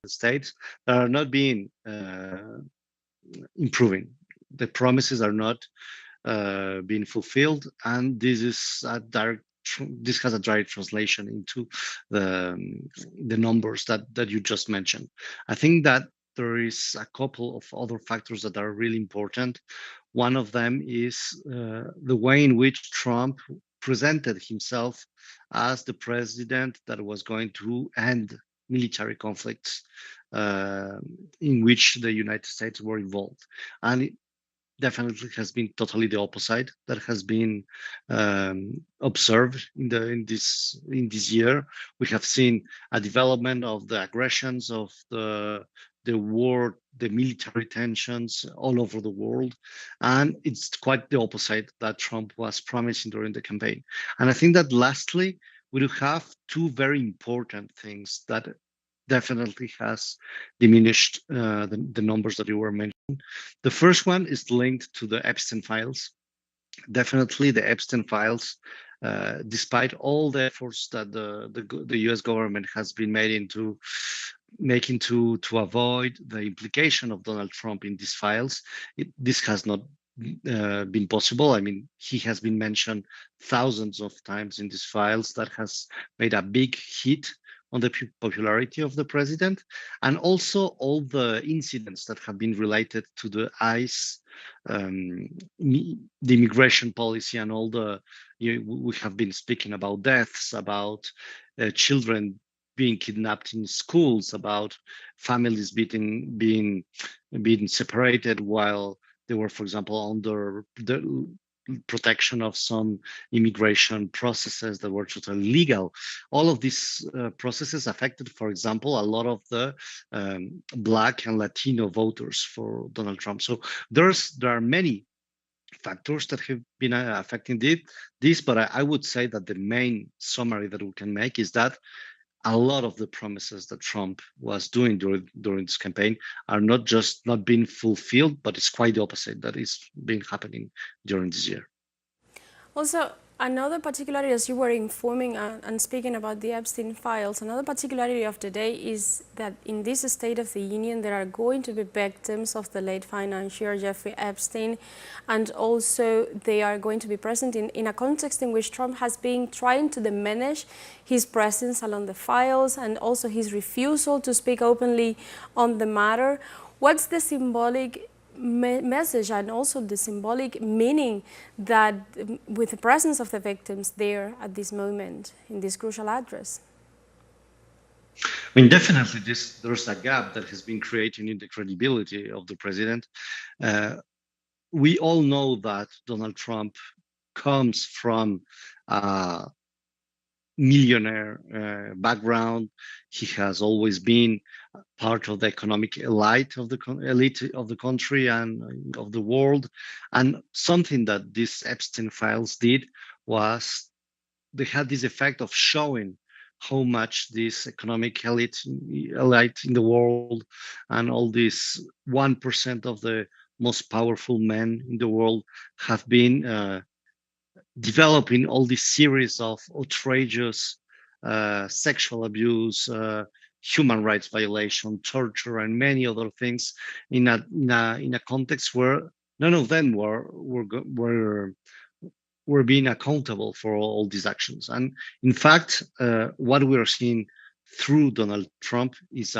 States that are not being improving. The promises are not being fulfilled, and this has a direct translation into the numbers that you just mentioned. I think that there is a couple of other factors that are really important. One of them is the way in which Trump presented himself as the president that was going to end military conflicts uh, in which the United States were involved. And it definitely has been totally the opposite that has been observed in this year. We have seen a development of the aggressions of the war, the military tensions all over the world, and it's quite the opposite that Trump was promising during the campaign. And I think that lastly, we do have two very important things that definitely has diminished the numbers that you were mentioning. The first one is linked to the Epstein files. Definitely, the Epstein files, despite all the efforts that the U.S. government has been making to avoid the implication of Donald Trump in these files, this has not been possible. I mean, he has been mentioned thousands of times in these files. That has made a big hit on the popularity of the president, and also all the incidents that have been related to the ICE, the immigration policy, and all we have been speaking about deaths, about children being kidnapped in schools, about families being separated while they were, for example, under the protection of some immigration processes that were totally legal. All of these processes affected, for example, a lot of the Black and Latino voters for Donald Trump. So there are many factors that have been affecting this, but I would say that the main summary that we can make is that a lot of the promises that Trump was doing during this campaign are not just not being fulfilled, but it's quite the opposite that is being happening during this year. Also, another particularity, as you were informing and speaking about the Epstein files, another particularity of the day is that in this State of the Union, there are going to be victims of the late financier Jeffrey Epstein, and also they are going to be present in a context in which Trump has been trying to diminish his presence along the files and also his refusal to speak openly on the matter. What's the symbolic message and also the symbolic meaning that with the presence of the victims there at this moment in this crucial address? I mean, definitely, there's a gap that has been created in the credibility of the president. We all know that Donald Trump comes from a millionaire background. He has always been part of the economic elite of the country and of the world. And something that these Epstein files did was they had this effect of showing how much this economic elite in the world and all this 1% of the most powerful men in the world have been developing all this series of outrageous sexual abuse, human rights violation, torture, and many other things in a context where none of them were being accountable for all these actions. And in fact, what we are seeing through Donald Trump is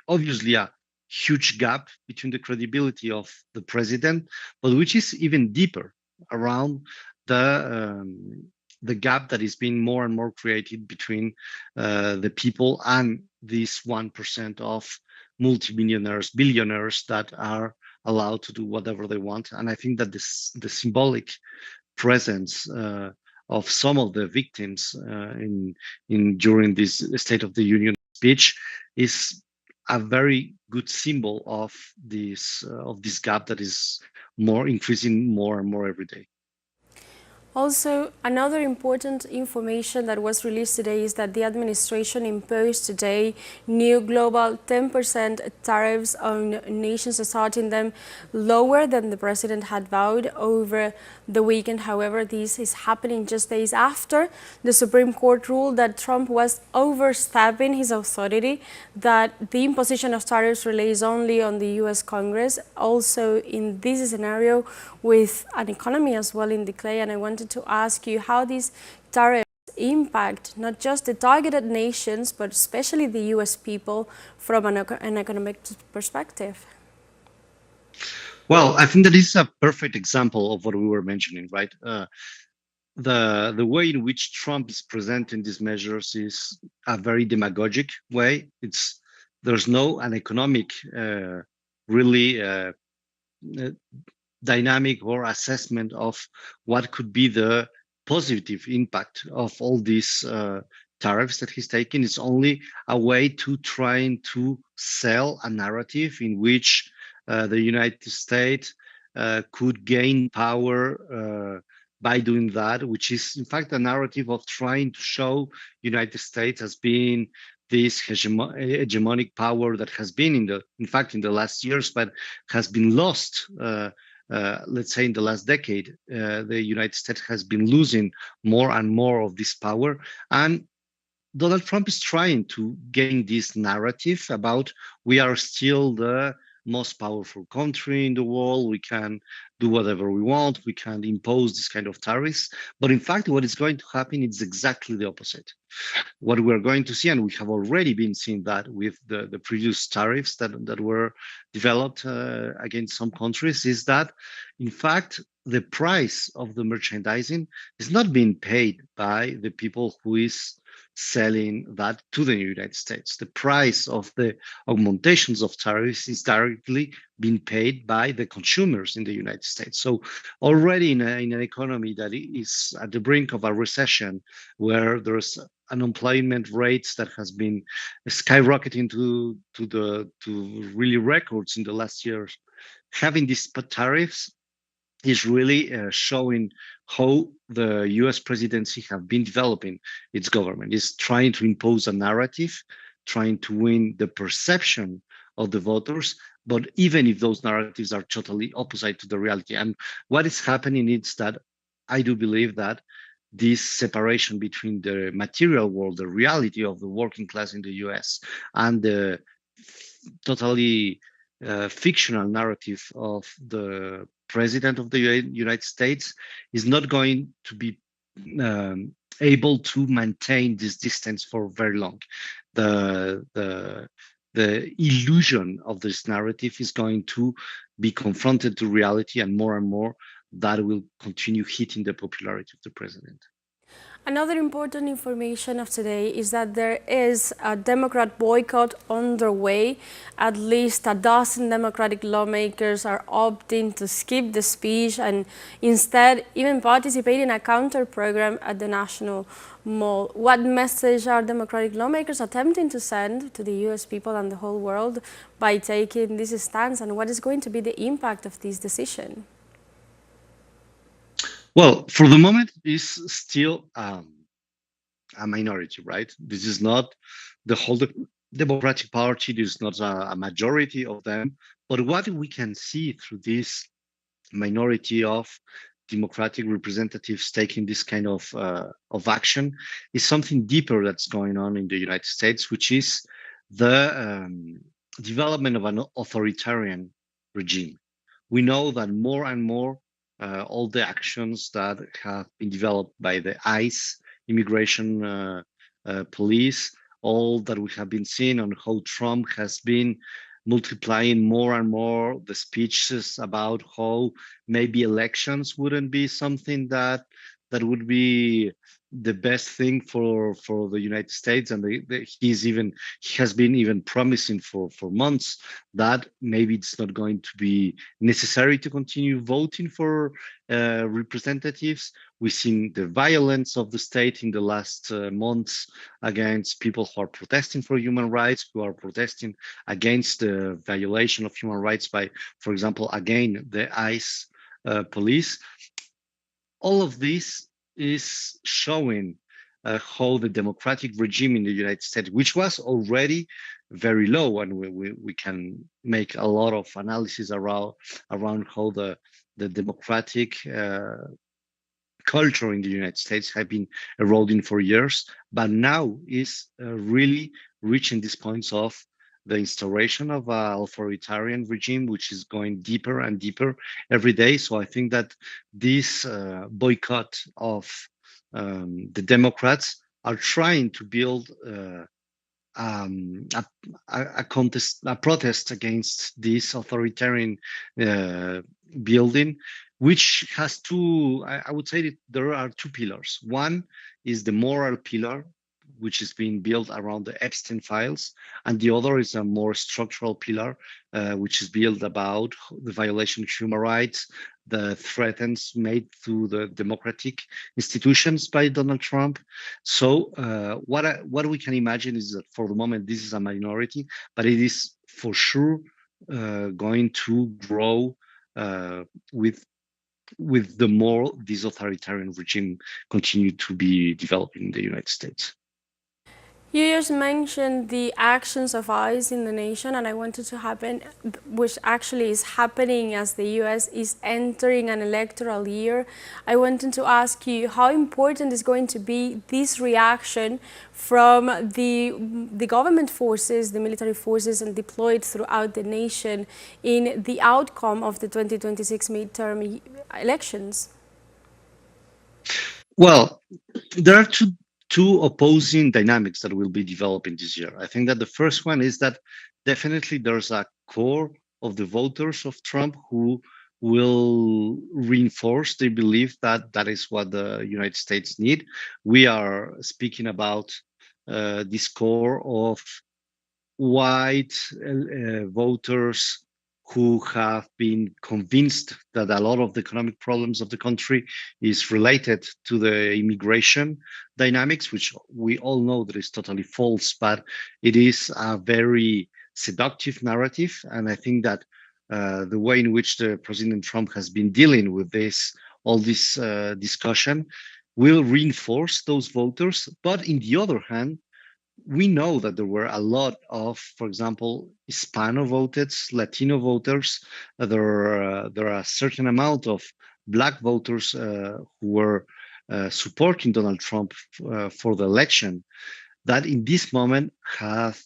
obviously a huge gap between the credibility of the president, but which is even deeper around the gap that is being more and more created between the people and this 1% of multimillionaires, billionaires that are allowed to do whatever they want. And I think that the symbolic presence of some of the victims in during this State of the Union speech is a very good symbol of this gap that is more increasing more and more every day. Also, another important information that was released today is that the administration imposed today new global 10% tariffs on nations, starting them lower than the president had vowed over the weekend. However, this is happening just days after the Supreme Court ruled that Trump was overstepping his authority, that the imposition of tariffs relies only on the US Congress. Also, in this scenario, with an economy as well in decay, and I wanted to ask you how these tariffs impact not just the targeted nations, but especially the US people from an economic perspective. Well, I think that is a perfect example of what we were mentioning, right? The way in which Trump is presenting these measures is a very demagogic way. There's no an economic really uh, dynamic or assessment of what could be the positive impact of all these tariffs that he's taking. It's only a way to trying to sell a narrative in which the United States could gain power by doing that, which is in fact a narrative of trying to show United States as being this hegemonic power that has been in fact in the last years, but has been lost. Let's say in the last decade, the United States has been losing more and more of this power. And Donald Trump is trying to gain this narrative about we are still the most powerful country in the world. We can do whatever we want. We can impose this kind of tariffs. But in fact, what is going to happen is exactly the opposite. What we're going to see, and we have already been seeing that with the previous tariffs that were developed against some countries, is that in fact the price of the merchandising is not being paid by the people who is selling that to the United States. The price of the augmentations of tariffs is directly being paid by the consumers in the United States. So already in an economy that is at the brink of a recession, where there's unemployment rates that has been skyrocketing to really records in the last years, having these tariffs is really showing how the US presidency have been developing its government. Is trying to impose a narrative, trying to win the perception of the voters, but even if those narratives are totally opposite to the reality. And what is happening is that I do believe that this separation between the material world, the reality of the working class in the US, and the totally fictional narrative of the president of the United States is not going to be able to maintain this distance for very long. The the the illusion of this narrative is going to be confronted to reality, and more that will continue hitting the popularity of the president. Another important information of today is that there is a Democrat boycott underway. At least a dozen Democratic lawmakers are opting to skip the speech and instead even participate in a counter program at the National Mall. What message are Democratic lawmakers attempting to send to the US people and the whole world by taking this stance, and what is going to be the impact of this decision? Well, for the moment, it's still a minority, right? This is not the whole Democratic Party. This is not a majority of them. But what we can see through this minority of democratic representatives taking this kind of action is something deeper that's going on in the United States, which is the development of an authoritarian regime. We know that more and more all the actions that have been developed by the ICE, immigration police, all that we have been seeing on how Trump has been multiplying more and more the speeches about how maybe elections wouldn't be something that would be the best thing for the United States, and he has been even promising for months that maybe it's not going to be necessary to continue voting for representatives. We've seen the violence of the state in the last months against people who are protesting for human rights, who are protesting against the violation of human rights by, for example, again the ICE police. all of this is showing how the democratic regime in the United States, which was already very low, and we can make a lot of analysis around how the democratic culture in the United States have been eroding for years, but now is really reaching these points of the instauration of an authoritarian regime, which is going deeper and deeper every day. So I think that this boycott of the Democrats are trying to build um, a, a contest, a protest against this authoritarian uh, building, which has two. I would say that there are two pillars. One is the moral pillar, which is being built around the Epstein files, and the other is a more structural pillar, which is built about the violation of human rights, the threats made to the democratic institutions by Donald Trump. So what we can imagine is that for the moment this is a minority, but it is for sure going to grow with the more this authoritarian regime continue to be developed in the United States. You just mentioned the actions of ICE in the nation, and I wanted to happen, which actually is happening as the US is entering an electoral year. I wanted to ask you how important is going to be this reaction from the government forces, the military forces, and deployed throughout the nation in the outcome of the 2026 midterm elections. Well, there are two opposing dynamics that will be developing this year. I think that the first one is that definitely there's a core of the voters of Trump who will reinforce their belief that that is what the United States need. We are speaking about this core of white voters who have been convinced that a lot of the economic problems of the country is related to the immigration dynamics, which we all know that is totally false, but it is a very seductive narrative. And I think that the way in which the President Trump has been dealing with all this discussion will reinforce those voters. But in the other hand, we know that there were a lot of, for example, Hispano voters, Latino voters. There are a certain amount of Black voters who were supporting Donald Trump for the election that in this moment have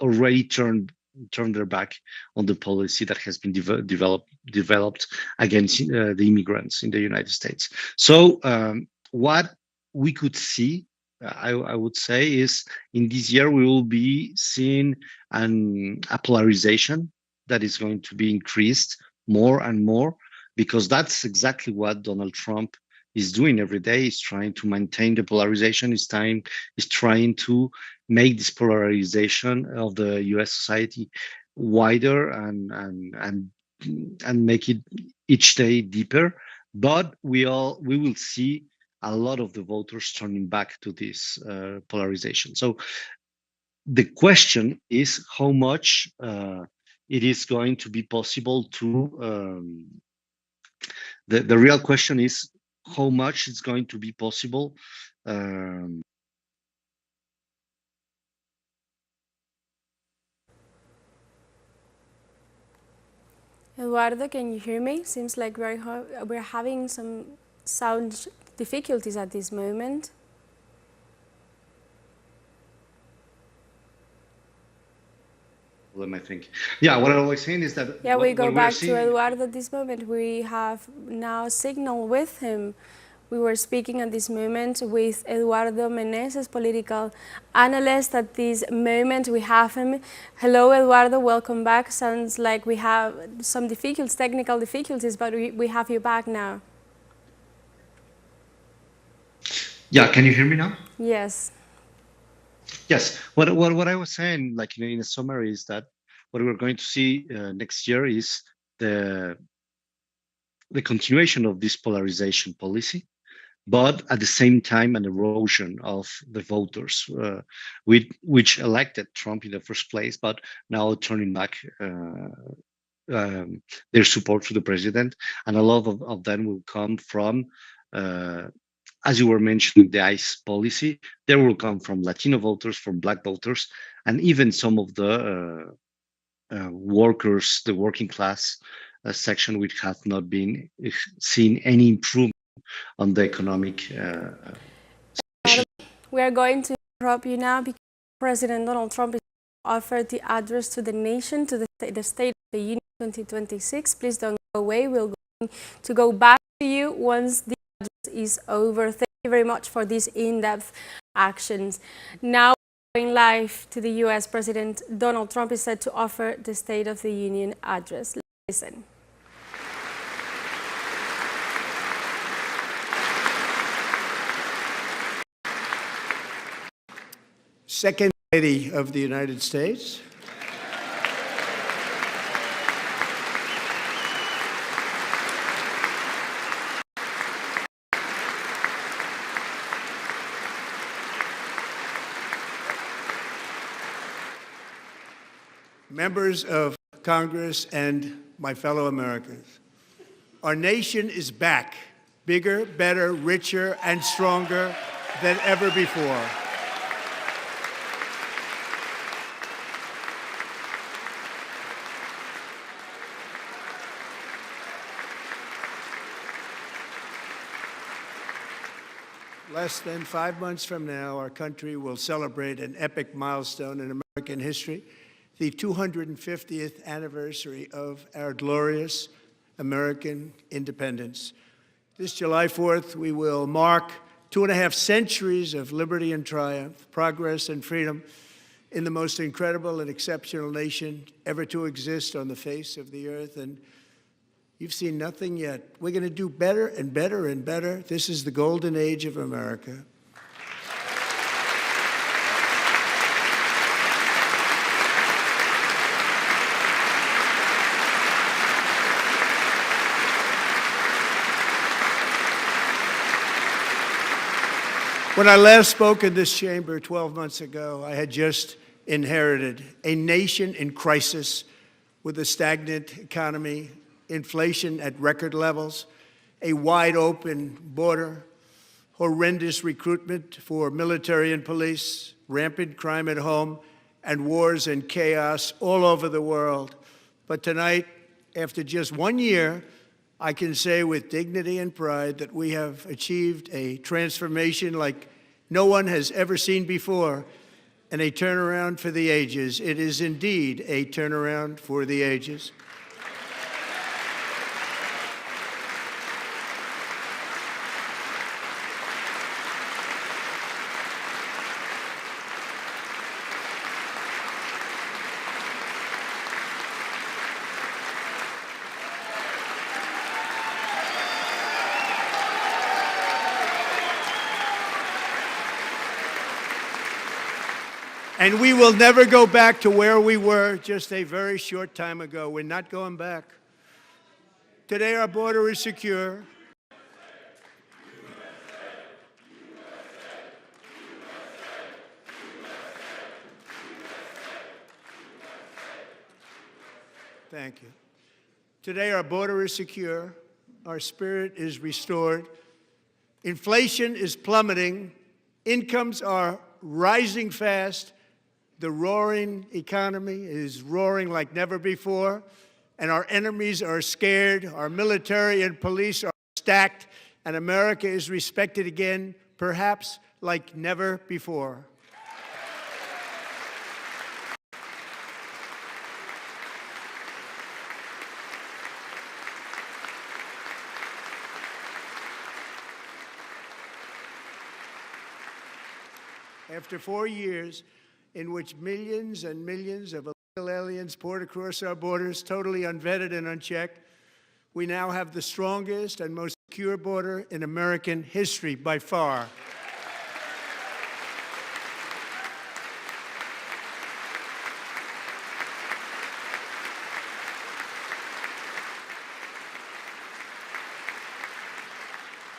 already turned their back on the policy that has been developed against the immigrants in the United States. So what we could see, I would say, is in this year we will be seeing a polarization that is going to be increased more and more, because that's exactly what Donald Trump is doing every day. Is trying to maintain the polarization. Is trying to make this polarization of the U.S. society wider and make it each day deeper. But we will see a lot of the voters turning back to this polarization. So the question is how much it is going to be possible to. The real question is how much it's going to be possible. Eduardo, can you hear me? Seems like we're having some sound difficulties at this moment. I think. Yeah, what I was saying is that Yeah, we go what we are back to seeing. Eduardo at this moment. We have now signal with him. We were speaking at this moment with Eduardo Meneses, political analyst. At this moment, we have him. Hello, Eduardo. Welcome back. Sounds like we have some technical difficulties, but we have you back now. Yeah, can you hear me now? Yes. Yes. What I was saying, like in a summary, is that what we're going to see next year is the continuation of this polarization policy, but at the same time an erosion of the voters, which elected Trump in the first place, but now turning back their support to the president, and a lot of them will come from uh, as you were mentioning, the ICE policy, there will come from Latino voters, from Black voters, and even some of the workers, the working class section, which have not been seen any improvement on the economic situation. We are going to interrupt you now because President Donald Trump is offered the address to the nation, to the State of the Union 2026. Please don't go away. We're going to go back to you once the address is over. Thank you very much for these in-depth actions. Now, going live to the U.S., President Donald Trump is set to offer the State of the Union address. Listen. Second Lady of the United States. Members of Congress and my fellow Americans, our nation is back, bigger, better, richer, and stronger than ever before. Less than 5 months from now, our country will celebrate an epic milestone in American history, the 250th anniversary of our glorious American independence. This July 4th, we will mark 2.5 centuries of liberty and triumph, progress and freedom in the most incredible and exceptional nation ever to exist on the face of the earth. And you've seen nothing yet. We're going to do better and better and better. This is the golden age of America. When I last spoke in this chamber 12 months ago, I had just inherited a nation in crisis with a stagnant economy, inflation at record levels, a wide open border, horrendous recruitment for military and police, rampant crime at home, and wars and chaos all over the world. But tonight, after just 1 year, I can say with dignity and pride that we have achieved a transformation like no one has ever seen before, and a turnaround for the ages. It is indeed a turnaround for the ages. And we will never go back to where we were just a very short time ago. We're not going back. Today, our border is secure. Thank you. Today, our border is secure. Our spirit is restored. Inflation is plummeting. Incomes are rising fast. The roaring economy is roaring like never before, and our enemies are scared. Our military and police are stacked, and America is respected again, perhaps like never before. After 4 years in which millions and millions of illegal aliens poured across our borders, totally unvetted and unchecked, we now have the strongest and most secure border in American history by far.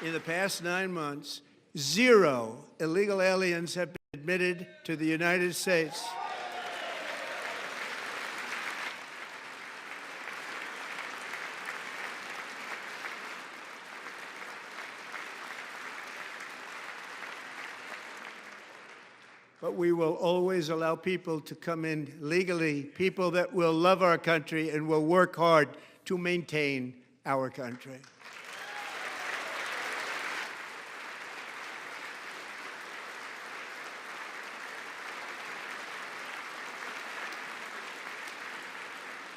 In the past 9 months, 0 illegal aliens have been admitted to the United States. but we will always allow people to come in legally, people that will love our country and will work hard to maintain our country.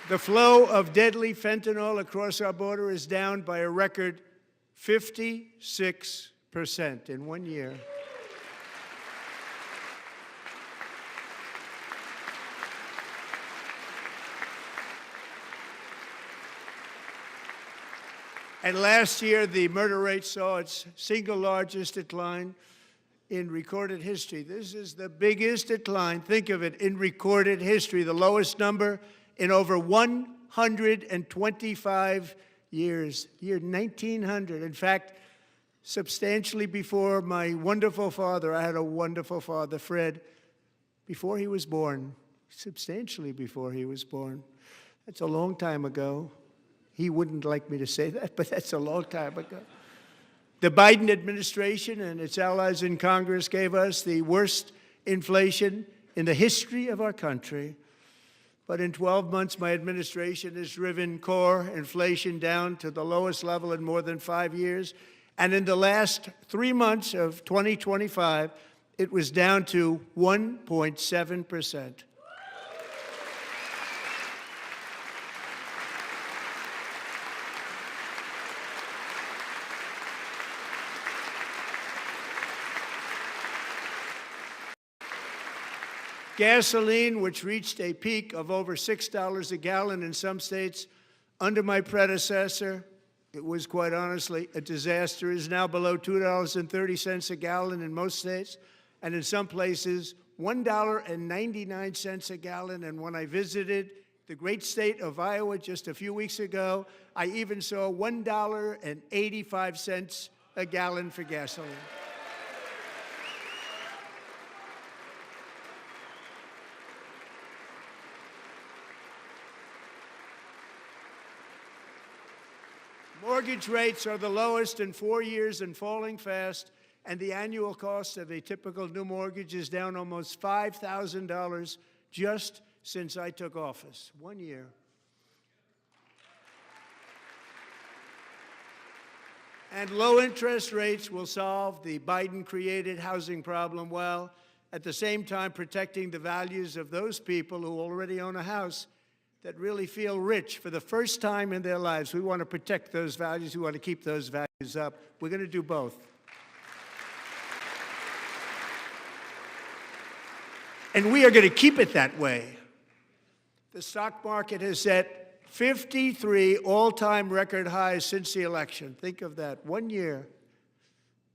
The flow of deadly fentanyl across our border is down by a record 56% in 1 year. And last year, the murder rate saw its single largest decline in recorded history. This is the biggest decline, think of it, in recorded history, the lowest number in over 125 years, year 1900. In fact, substantially before my wonderful father, I had a wonderful father, Fred, before he was born, substantially before he was born. That's a long time ago. He wouldn't like me to say that, but that's a long time ago. The Biden administration and its allies in Congress gave us the worst inflation in the history of our country. But in 12 months, my administration has driven core inflation down to the lowest level in more than 5 years. And in the last 3 months of 2025, it was down to 1.7%. Gasoline, which reached a peak of over $6 a gallon in some states under my predecessor, it was quite honestly a disaster, is now below $2.30 a gallon in most states, and in some places, $1.99 a gallon. And when I visited the great state of Iowa just a few weeks ago, I even saw $1.85 a gallon for gasoline. Mortgage rates are the lowest in 4 years and falling fast, and the annual cost of a typical new mortgage is down almost $5,000 just since I took office. 1 year. And low interest rates will solve the Biden-created housing problem while at the same time protecting the values of those people who already own a house that really feel rich for the first time in their lives. We want to protect those values. We want to keep those values up. We're going to do both. And we are going to keep it that way. The stock market has set 53 all-time record highs since the election. Think of that, 1 year.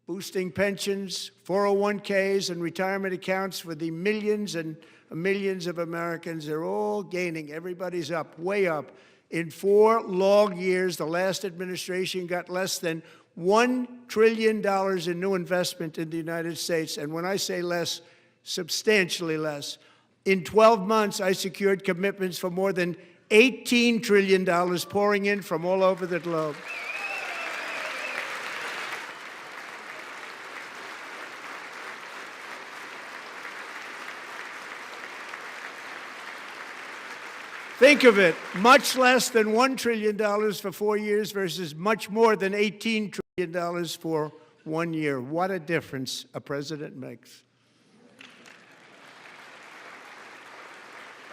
Boosting pensions, 401ks, and retirement accounts for the millions and millions of Americans. They're all gaining. Everybody's up, way up. In 4 long years, the last administration got less than $1 trillion in new investment in the United States. And when I say less, substantially less. In 12 months, I secured commitments for more than $18 trillion pouring in from all over the globe. Think of it, much less than $1 trillion for 4 years versus much more than $18 trillion for 1 year. What a difference a president makes.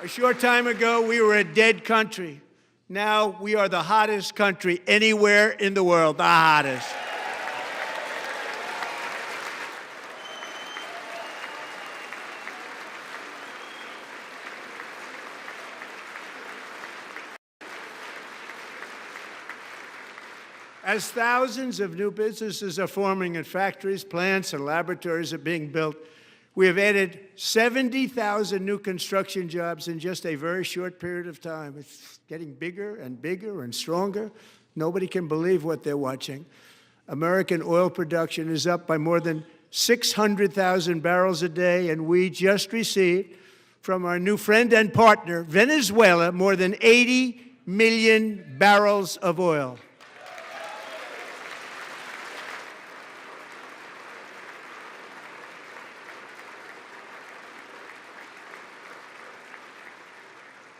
A short time ago, we were a dead country. Now we are the hottest country anywhere in the world, the hottest. As thousands of new businesses are forming and factories, plants, and laboratories are being built, we have added 70,000 new construction jobs in just a very short period of time. It's getting bigger and bigger and stronger. Nobody can believe what they're watching. American oil production is up by more than 600,000 barrels a day, and we just received from our new friend and partner, Venezuela, more than 80 million barrels of oil.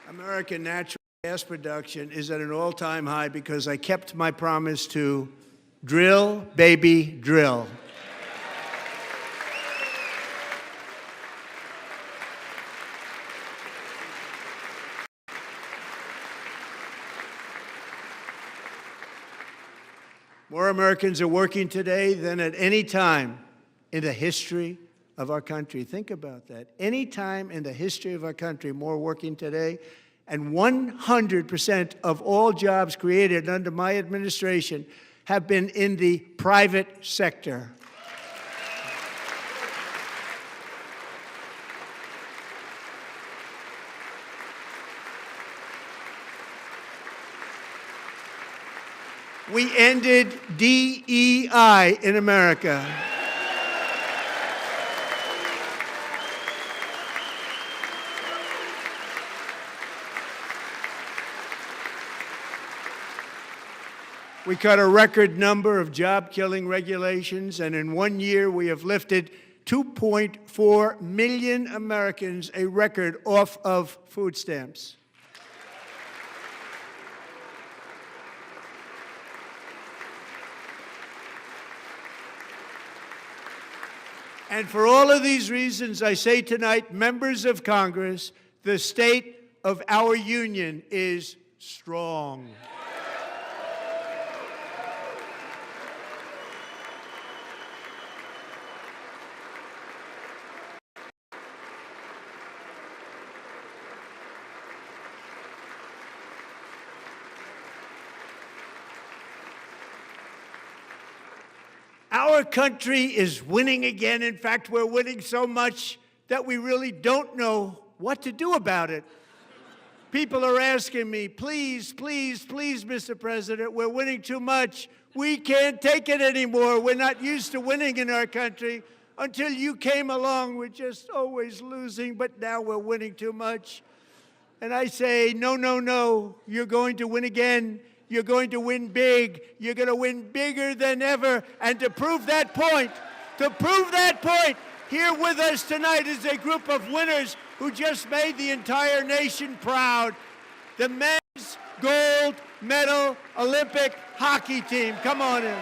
American natural gas production is at an all-time high because I kept my promise to drill, baby, drill. More Americans are working today than at any time in the history of our country. Think about that. Any time in the history of our country, more working today. And 100% of all jobs created under my administration have been in the private sector. We ended DEI in America. We cut a record number of job-killing regulations, and in 1 year we have lifted 2.4 million Americans, a record, off of food stamps. And for all of these reasons, I say tonight, members of Congress, the state of our union is strong. Our country is winning again. In fact, we're winning so much that we really don't know what to do about it. People are asking me, please, please, please, Mr. President, we're winning too much. We can't take it anymore. We're not used to winning in our country. Until you came along, we're just always losing, but now we're winning too much. And I say, no, no, no, you're going to win again. You're going to win big. You're going to win bigger than ever. And to prove that point, here with us tonight is a group of winners who just made the entire nation proud. The men's gold medal Olympic hockey team. Come on in.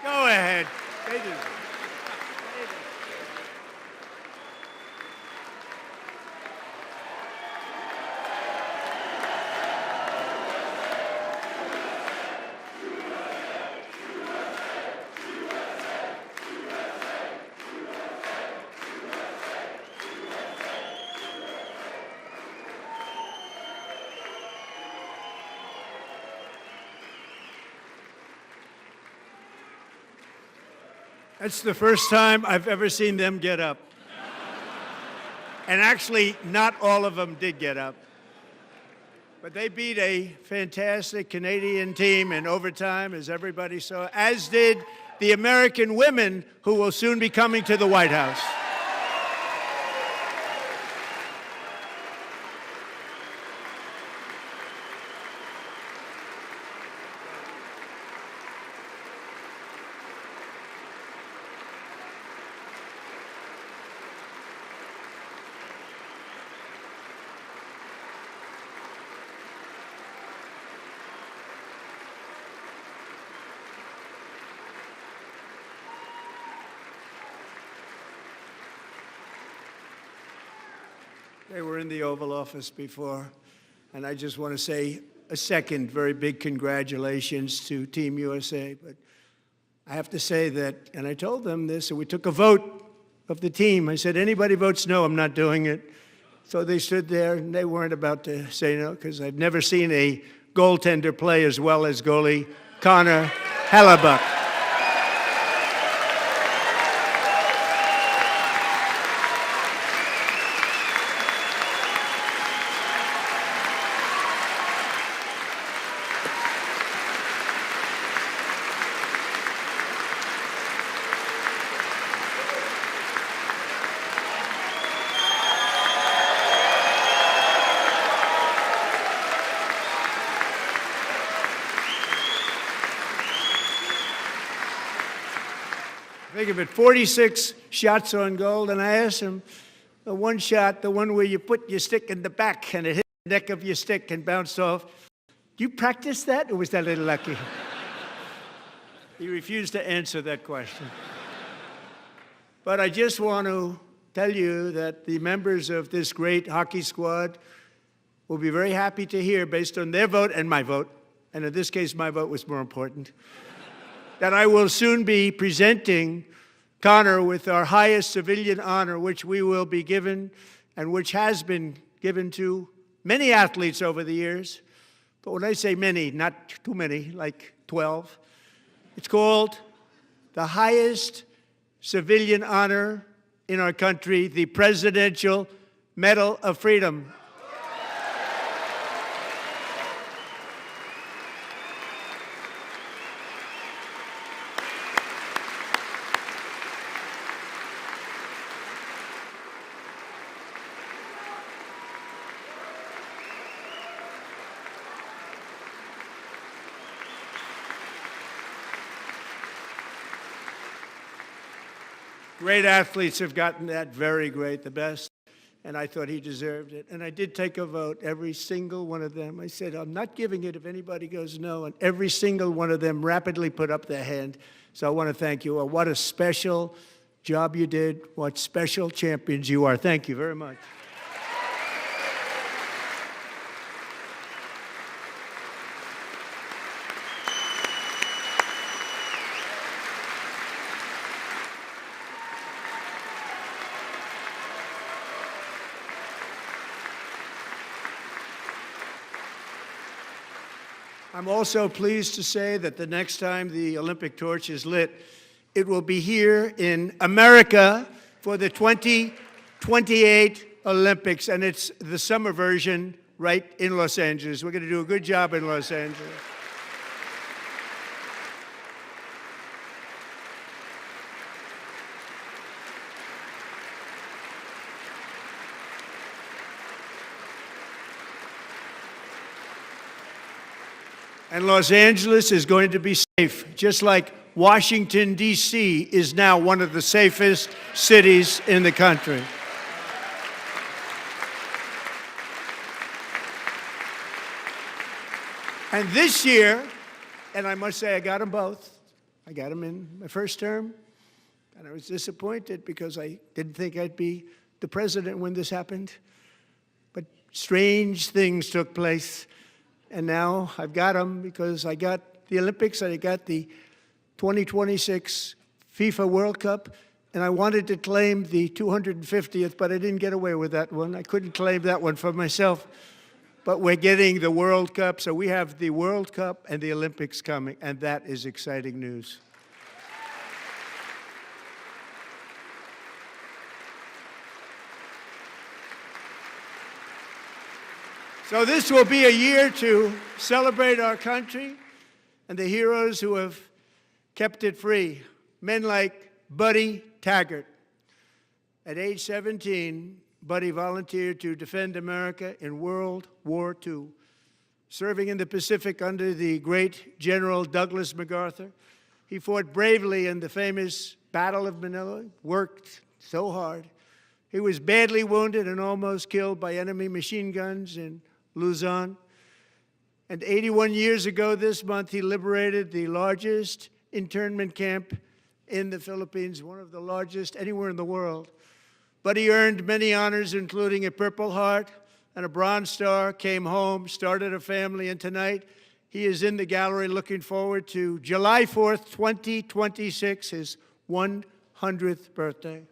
Go ahead. They do. That's the first time I've ever seen them get up. And actually, not all of them did get up. But they beat a fantastic Canadian team in overtime, as everybody saw, as did the American women who will soon be coming to the White House. They were in the Oval Office before, and I just want to say a second very big congratulations to Team USA. But I have to say that, and I told them this, and we took a vote of the team. I said, anybody votes no, I'm not doing it. So they stood there, and they weren't about to say no, because I've never seen a goaltender play as well as goalie Connor Hellebuck. Think of it, 46 shots on goal, and I asked him, the one shot, the one where you put your stick in the back and it hit the neck of your stick and bounced off, do you practice that, or was that a little lucky? He refused to answer that question. But I just want to tell you that the members of this great hockey squad will be very happy to hear, based on their vote and my vote, and in this case my vote was more important, that I will soon be presenting Connor with our highest civilian honor, which we will be given and which has been given to many athletes over the years. But when I say many, not too many, like 12, it's called the highest civilian honor in our country, the Presidential Medal of Freedom. Great athletes have gotten that, very great, the best, and I thought he deserved it. And I did take a vote, every single one of them. I said, I'm not giving it if anybody goes no, and every single one of them rapidly put up their hand. So I want to thank you. What a special job you did. What special champions you are. Thank you very much. I'm also pleased to say that the next time the Olympic torch is lit, it will be here in America for the 2028 Olympics, and it's the summer version right in Los Angeles. We're going to do a good job in Los Angeles. And Los Angeles is going to be safe, just like Washington, D.C. is now one of the safest cities in the country. And this year, and I must say I got them both. I got them in my first term, and I was disappointed because I didn't think I'd be the president when this happened. But strange things took place. And now I've got them because I got the Olympics and I got the 2026 FIFA World Cup, and I wanted to claim the 250th, but I didn't get away with that one. I couldn't claim that one for myself. But we're getting the World Cup, so we have the World Cup and the Olympics coming, and that is exciting news. So this will be a year to celebrate our country and the heroes who have kept it free. Men like Buddy Taggart. At age 17, Buddy volunteered to defend America in World War II, serving in the Pacific under the great General Douglas MacArthur. He fought bravely in the famous Battle of Manila, worked so hard. He was badly wounded and almost killed by enemy machine guns in Luzon. And 81 years ago this month, he liberated the largest internment camp in the Philippines, one of the largest anywhere in the world. Buddy earned many honors, including a Purple Heart and a Bronze Star, came home, started a family, and tonight he is in the gallery looking forward to July 4th, 2026, his 100th birthday.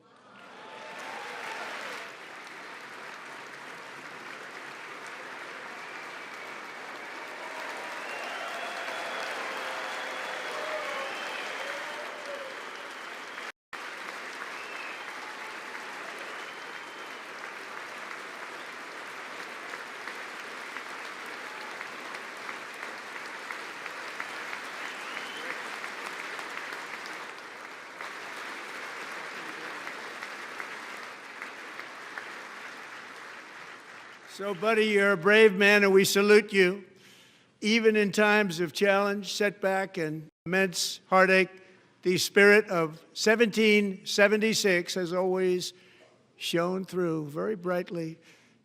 So, buddy, you're a brave man, and we salute you. Even in times of challenge, setback, and immense heartache, the spirit of 1776 has always shone through very brightly.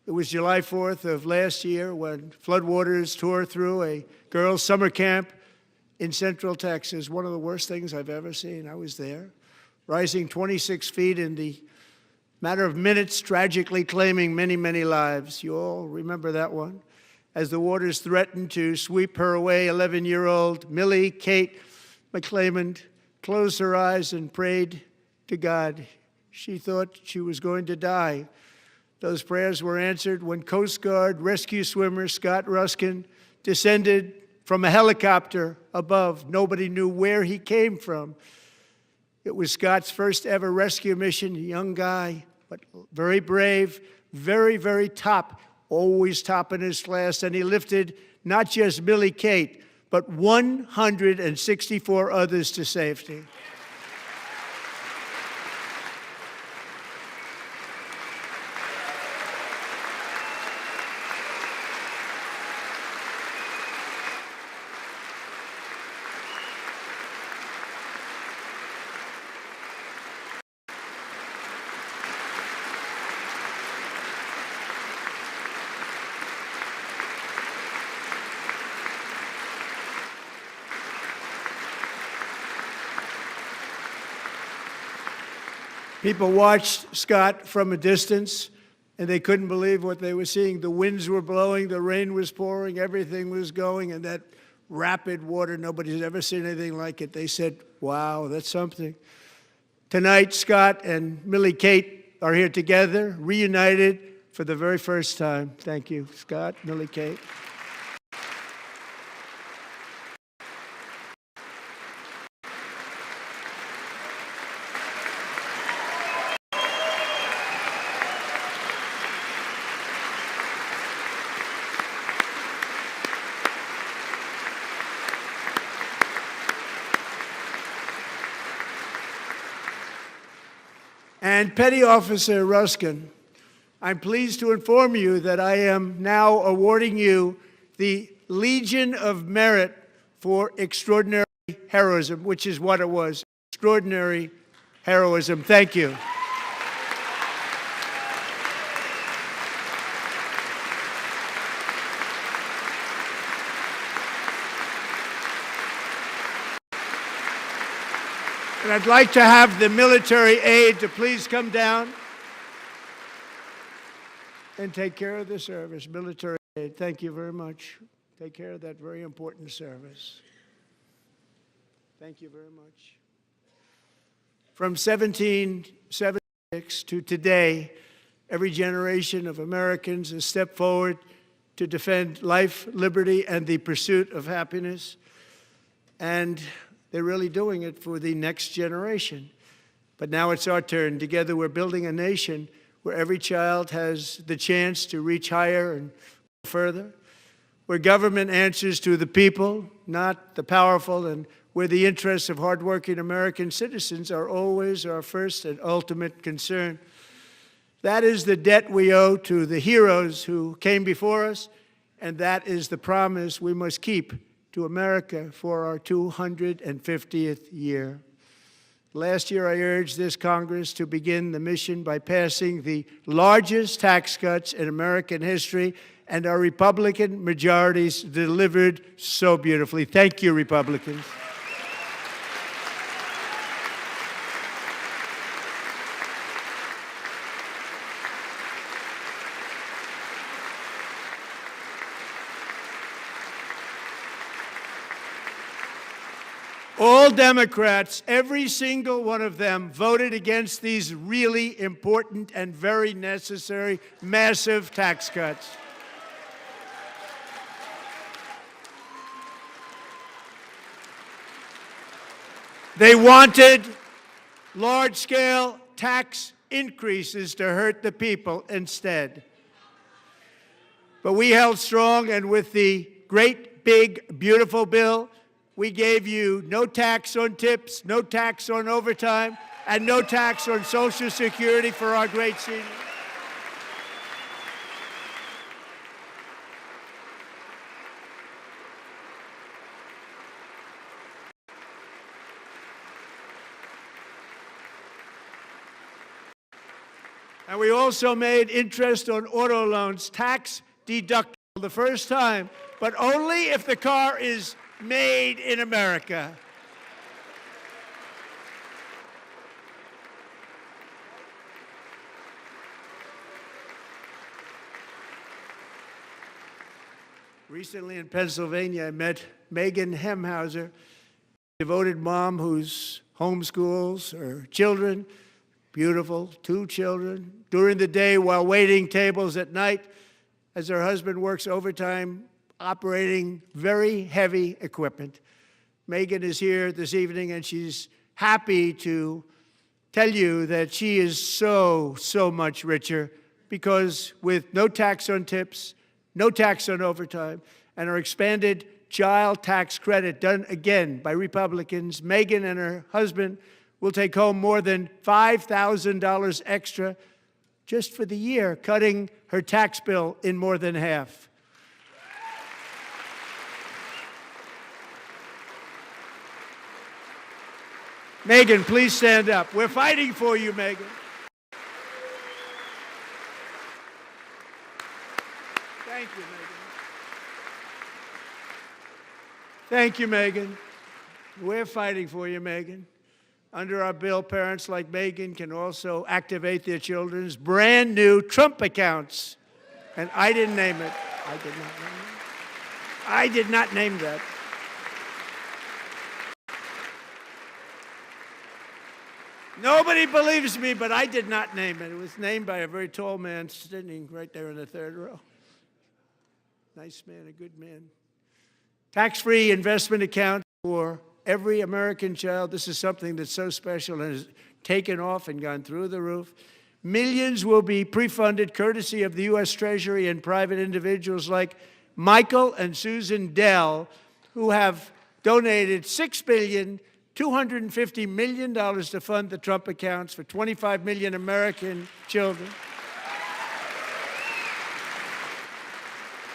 It was July 4th of last year when floodwaters tore through a girls' summer camp in Central Texas, one of the worst things I've ever seen. I was there, rising 26 feet in the matter of minutes, tragically claiming many, many lives. You all remember that one. As the waters threatened to sweep her away, 11-year-old Millie Kate McClelland closed her eyes and prayed to God. She thought she was going to die. Those prayers were answered when Coast Guard rescue swimmer Scott Ruskin descended from a helicopter above. Nobody knew where he came from. It was Scott's first ever rescue mission, a young guy, but very brave, very, very top, always top in his class. And he lifted not just Millie Kate, but 164 others to safety. People watched Scott from a distance, and they couldn't believe what they were seeing. The winds were blowing, the rain was pouring, everything was going, and that rapid water, nobody's ever seen anything like it. They said, wow, that's something. Tonight, Scott and Millie Kate are here together, reunited for the very first time. Thank you, Scott, Millie Kate. And Petty Officer Ruskin, I'm pleased to inform you that I am now awarding you the Legion of Merit for extraordinary heroism, which is what it was, extraordinary heroism. Thank you. And I'd like to have the military aide to please come down and take care of the service. Military aide, thank you very much. Take care of that very important service. Thank you very much. From 1776 to today, every generation of Americans has stepped forward to defend life, liberty, and the pursuit of happiness. And they're really doing it for the next generation. But now it's our turn. Together we're building a nation where every child has the chance to reach higher and further, where government answers to the people, not the powerful, and where the interests of hardworking American citizens are always our first and ultimate concern. That is the debt we owe to the heroes who came before us, and that is the promise we must keep to America for our 250th year. Last year, I urged this Congress to begin the mission by passing the largest tax cuts in American history, and our Republican majorities delivered so beautifully. Thank you, Republicans. All Democrats, every single one of them, voted against these really important and very necessary massive tax cuts. They wanted large-scale tax increases to hurt the people instead. But we held strong, and with the great, big, beautiful bill, we gave you no tax on tips, no tax on overtime, and no tax on Social Security for our great seniors. And we also made interest on auto loans tax deductible the first time, but only if the car is made in America. Recently in Pennsylvania, I met Megan Hemhauser, devoted mom who's homeschools her children, beautiful, 2 children, during the day while waiting tables at night as her husband works overtime operating very heavy equipment. Megan is here this evening, and she's happy to tell you that she is so much richer because with no tax on tips, no tax on overtime, and her expanded child tax credit done again by Republicans, Megan and her husband will take home more than $5,000 extra just for the year, cutting her tax bill in more than half. Megan, please stand up. We're fighting for you, Megan. Thank you, Megan. Thank you, Megan. We're fighting for you, Megan. Under our bill, parents like Megan can also activate their children's brand new Trump accounts. And I didn't name it. I did not name it. I did not name that. Nobody believes me, but I did not name it. It was named by a very tall man sitting right there in the third row. Nice man, a good man. Tax-free investment account for every American child. This is something that's so special and has taken off and gone through the roof. Millions will be pre-funded courtesy of the U.S. Treasury and private individuals like Michael and Susan Dell, who have donated $6.25 billion to fund the Trump accounts for 25 million American children.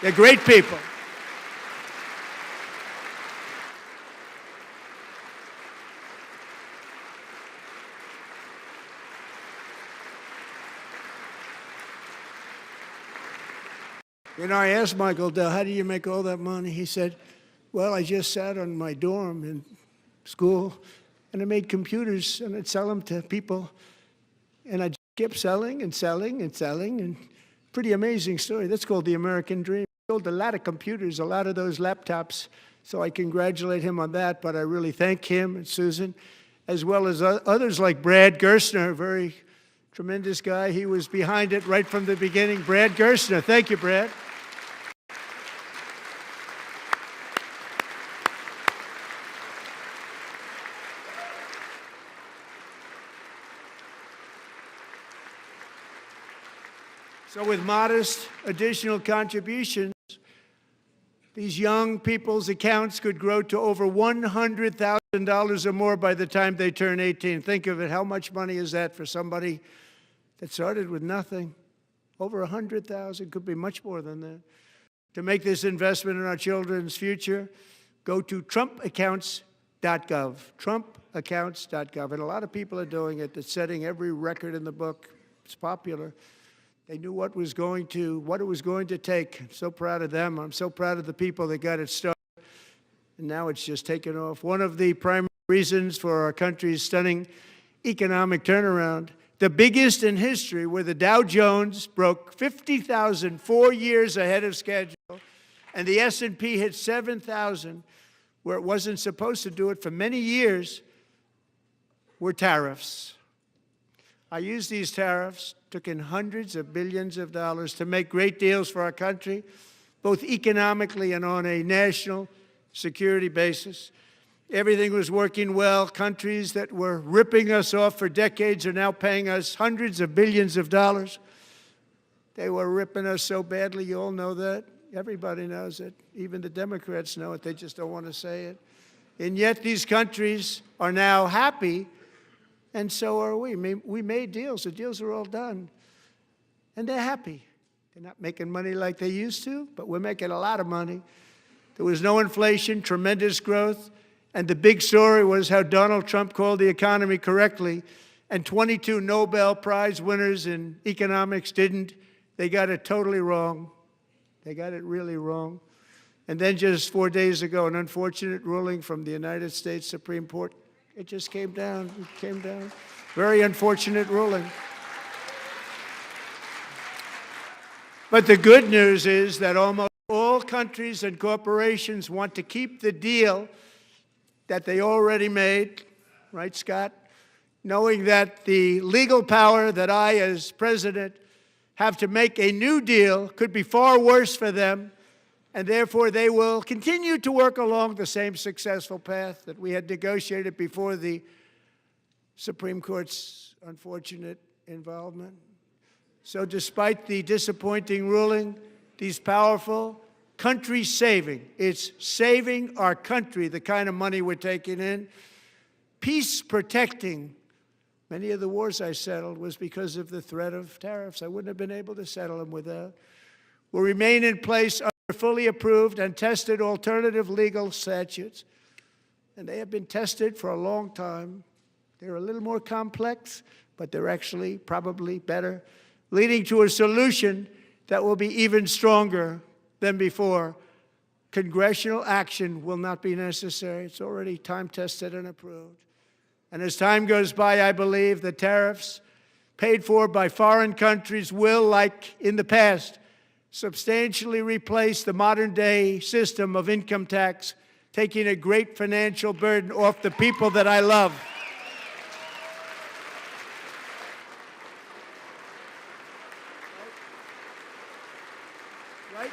They're great people. You know, I asked Michael Dell, how do you make all that money? He said, well, I just sat on my dorm in school, and I made computers, and I'd sell them to people, and I kept selling and selling and selling, and pretty amazing story. That's called the American dream. I sold a lot of computers, a lot of those laptops, so I congratulate him on that, but I really thank him and Susan, as well as others like Brad Gerstner, a very tremendous guy. He was behind it right from the beginning. Brad Gerstner, thank you, Brad. So with modest additional contributions, these young people's accounts could grow to over $100,000 or more by the time they turn 18. Think of it, how much money is that for somebody that started with nothing? Over 100,000, could be much more than that. To make this investment in our children's future, go to trumpaccounts.gov, trumpaccounts.gov. And a lot of people are doing it. It's setting every record in the book. It's popular. They knew what it was going to take. I'm so proud of them. I'm so proud of the people that got it started. And now it's just taken off. One of the primary reasons for our country's stunning economic turnaround, the biggest in history, where the Dow Jones broke 50,000 4 years ahead of schedule, and the S&P hit 7,000, where it wasn't supposed to do it for many years, were tariffs. I used these tariffs, took in hundreds of billions of dollars to make great deals for our country, both economically and on a national security basis. Everything was working well. Countries that were ripping us off for decades are now paying us hundreds of billions of dollars. They were ripping us so badly, you all know that. Everybody knows it. Even the Democrats know it. They just don't want to say it. And yet these countries are now happy, and so are we. We made deals. The deals are all done. And they're happy. They're not making money like they used to, but we're making a lot of money. There was no inflation, tremendous growth, and the big story was how Donald Trump called the economy correctly, and 22 Nobel Prize winners in economics didn't. They got it totally wrong. They got it really wrong. And then just 4 days ago, an unfortunate ruling from the United States Supreme Court. It just came down. It came down. Very unfortunate ruling. But the good news is that almost all countries and corporations want to keep the deal that they already made, right, Scott? Knowing that the legal power that I, as president, have to make a new deal could be far worse for them, and therefore they will continue to work along the same successful path that we had negotiated before the Supreme Court's unfortunate involvement. So despite the disappointing ruling, these powerful country-saving, it's saving our country, the kind of money we're taking in, peace-protecting. Many of the wars I settled was because of the threat of tariffs. I wouldn't have been able to settle them without. Will remain in place under fully approved and tested alternative legal statutes. And they have been tested for a long time. They're a little more complex, but they're actually probably better, leading to a solution that will be even stronger than before. Congressional action will not be necessary. It's already time-tested and approved. And as time goes by, I believe the tariffs paid for by foreign countries will, like in the past, substantially replace the modern-day system of income tax, taking a great financial burden off the people that I love. Right?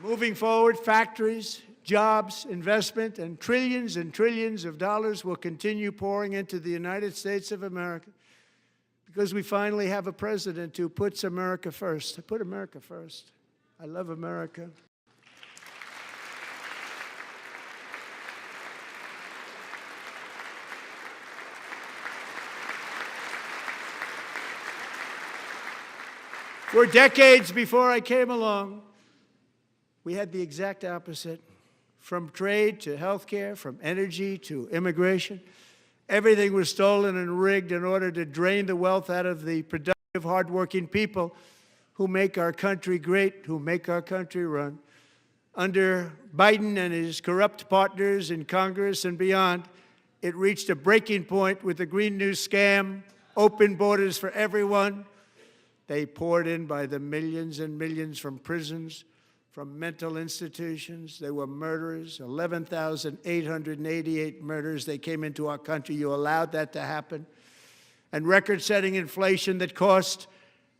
Moving forward, factories, jobs, investment, and trillions of dollars will continue pouring into the United States of America because we finally have a president who puts America first. I put America first. I love America. For decades before I came along, we had the exact opposite. From trade to healthcare, from energy to immigration, everything was stolen and rigged in order to drain the wealth out of the productive, hardworking people who make our country great, who make our country run. Under Biden and his corrupt partners in Congress and beyond, it reached a breaking point with the Green New Scam, open borders for everyone. They poured in by the millions and millions from prisons, from mental institutions. They were murderers, 11,888 murders. They came into our country. You allowed that to happen. And record-setting inflation that cost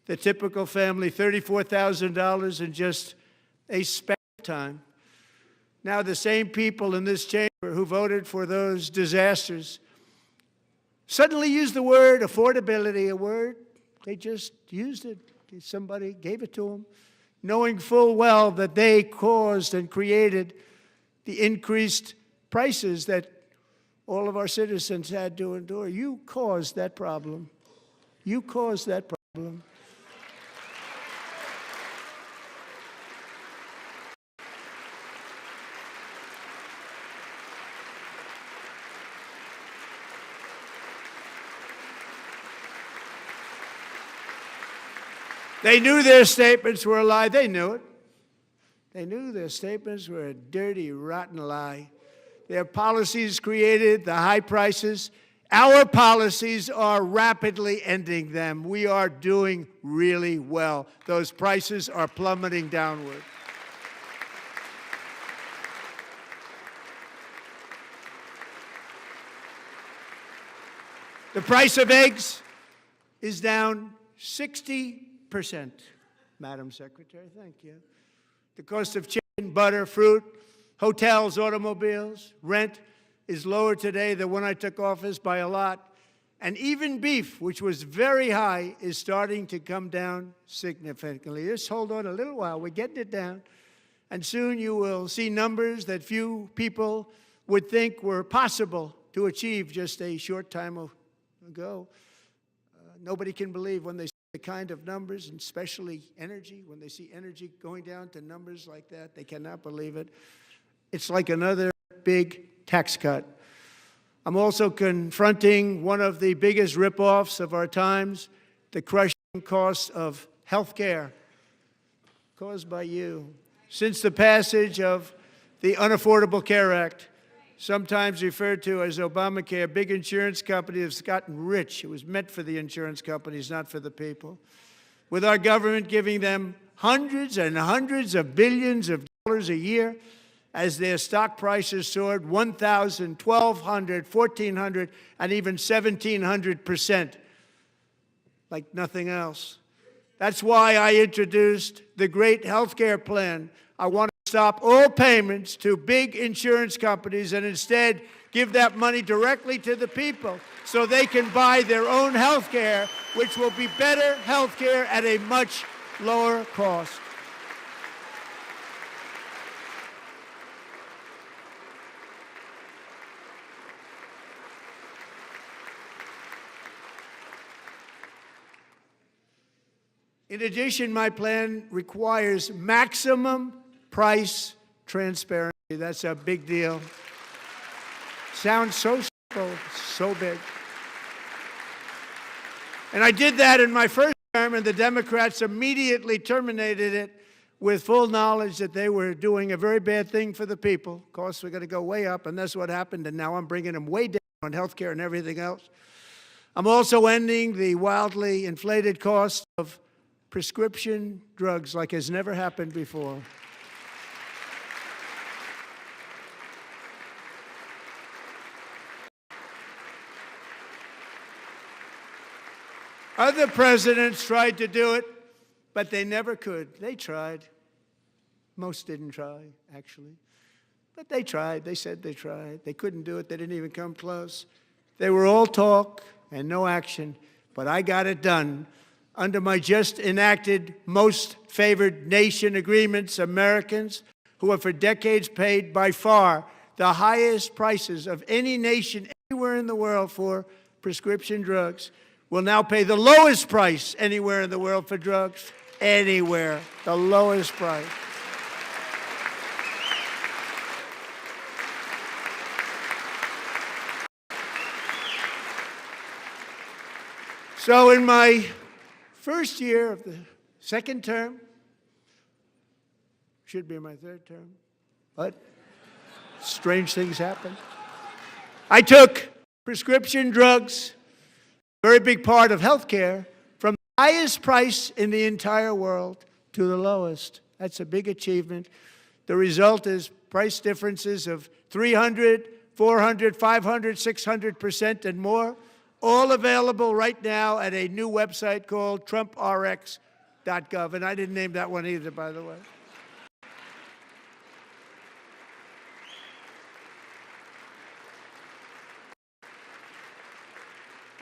the typical family $34,000 in just a span of time. Now the same people in this chamber who voted for those disasters suddenly used the word affordability, a word. They just used it. Somebody gave it to them, knowing full well that they caused and created the increased prices that all of our citizens had to endure. You caused that problem. You caused that problem. They knew their statements were a lie. They knew it. They knew their statements were a dirty, rotten lie. Their policies created the high prices Our policies are rapidly ending them. We are doing really well. Those prices are plummeting downward. The price of eggs is down 60%, Madam Secretary. Thank you. The cost of chicken, butter, fruit, hotels, automobiles, rent is lower today than when I took office by a lot. And even beef, which was very high, is starting to come down significantly. Just hold on a little while. We're getting it down. And soon you will see numbers that few people would think were possible to achieve just a short time ago. Nobody can believe when they see the kind of numbers, and especially energy, when they see energy going down to numbers like that, they cannot believe it. It's like another big tax cut. I'm also confronting one of the biggest ripoffs of our times, the crushing cost of health care caused by you. Since the passage of the Unaffordable Care Act, sometimes referred to as Obamacare, big insurance companies have gotten rich. It was meant for the insurance companies, not for the people. With our government giving them hundreds and hundreds of billions of dollars a year as their stock prices soared 1,000, 1,200, 1,400, and even 1,700%, like nothing else. That's why I introduced the great health care plan. I want to stop all payments to big insurance companies and instead give that money directly to the people so they can buy their own health care, which will be better health care at a much lower cost. In addition, my plan requires maximum price transparency. That's a big deal. Sounds so simple, so big. And I did that in my first term, and the Democrats immediately terminated it with full knowledge that they were doing a very bad thing for the people. Costs were going to go way up, and that's what happened, and now I'm bringing them way down on health care and everything else. I'm also ending the wildly inflated cost of prescription drugs like has never happened before. Other presidents tried to do it, but they never could. They tried. Most didn't try, actually. But they tried. They said they tried. They couldn't do it. They didn't even come close. They were all talk and no action, but I got it done. Under my just enacted most favored nation agreements, Americans who have for decades paid by far the highest prices of any nation anywhere in the world for prescription drugs will now pay the lowest price anywhere in the world for drugs. Anywhere, the lowest price. So in my first year of the second term, should be my third term, but strange things happen. I took prescription drugs, a very big part of health care, from the highest price in the entire world to the lowest. That's a big achievement. The result is price differences of 300, 400, 500, 600% and more. All available right now at a new website called TrumpRx.gov. And I didn't name that one either, by the way.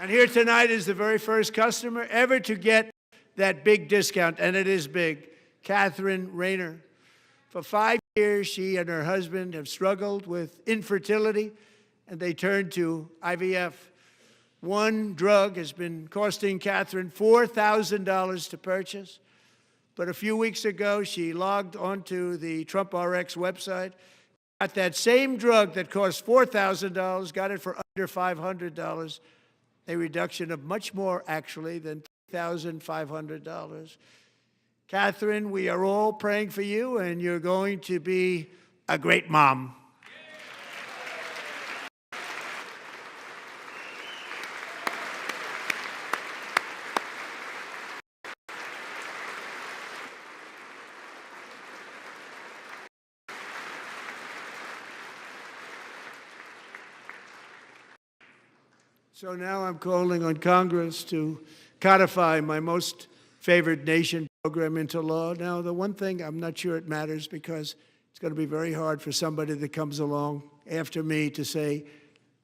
And here tonight is the very first customer ever to get that big discount, and it is big, Catherine Rayner. For 5 years, she and her husband have struggled with infertility, and they turned to IVF. One drug has been costing Catherine $4,000 to purchase. But a few weeks ago, she logged onto the TrumpRx website, got that same drug that cost $4,000, got it for under $500, a reduction of much more, actually, than $3,500. Catherine, we are all praying for you, and you're going to be a great mom. So now I'm calling on Congress to codify my most favored nation program into law. Now, the one thing, I'm not sure it matters because it's going to be very hard for somebody that comes along after me to say,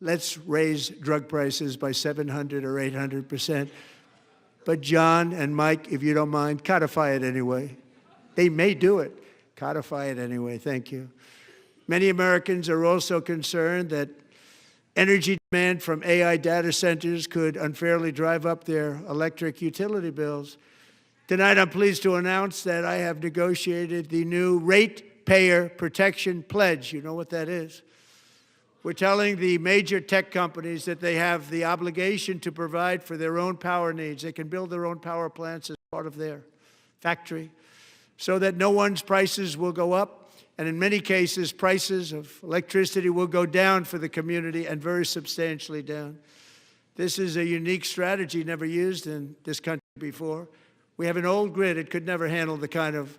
let's raise drug prices by 700 or 800%. But John and Mike, if you don't mind, codify it anyway. They may do it. Codify it anyway. Thank you. Many Americans are also concerned that energy demand from AI data centers could unfairly drive up their electric utility bills. Tonight, I'm pleased to announce that I have negotiated the new Ratepayer Protection Pledge. You know what that is? We're telling the major tech companies that they have the obligation to provide for their own power needs. They can build their own power plants as part of their factory so that no one's prices will go up. And in many cases, prices of electricity will go down for the community and very substantially down. This is a unique strategy never used in this country before. We have an old grid. It could never handle the kind of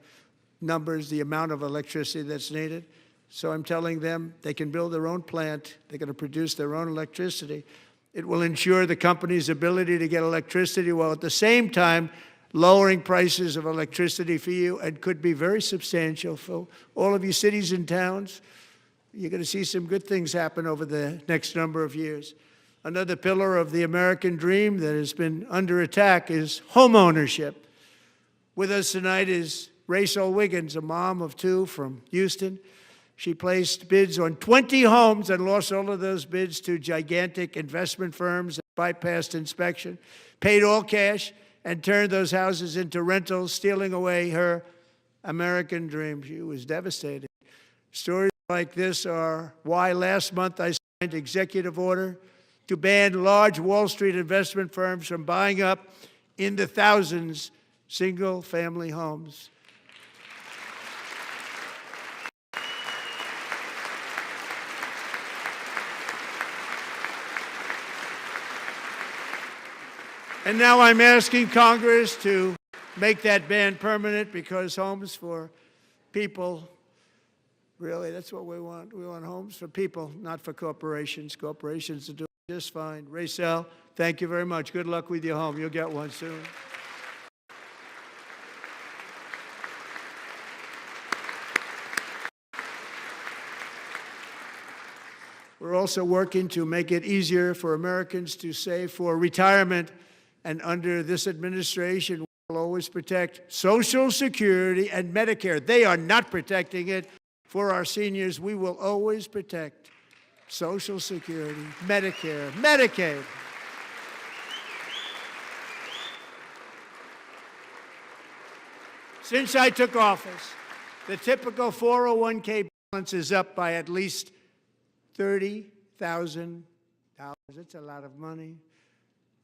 numbers, the amount of electricity that's needed. So I'm telling them they can build their own plant. They're going to produce their own electricity. It will ensure the company's ability to get electricity while at the same time lowering prices of electricity for you, and could be very substantial for all of you cities and towns. You're going to see some good things happen over the next number of years. Another pillar of the American dream that has been under attack is home ownership. With us tonight is Rachel Wiggins, a mom of two from Houston. She placed bids on 20 homes and lost all of those bids to gigantic investment firms that bypassed inspection, paid all cash, and turned those houses into rentals, stealing away her American dream. She was devastated. Stories like this are why last month I signed executive order to ban large Wall Street investment firms from buying up in the thousands single-family homes. And now I'm asking Congress to make that ban permanent, because homes for people, really, that's what we want. We want homes for people, not for corporations. Corporations are doing just fine. Rachel, thank you very much. Good luck with your home. You'll get one soon. We're also working to make it easier for Americans to save for retirement. And under this administration, we'll always protect Social Security and Medicare. They are not protecting it for our seniors. We will always protect Social Security, Medicare, Medicaid. Since I took office, the typical 401k balance is up by at least $30,000. It's a lot of money.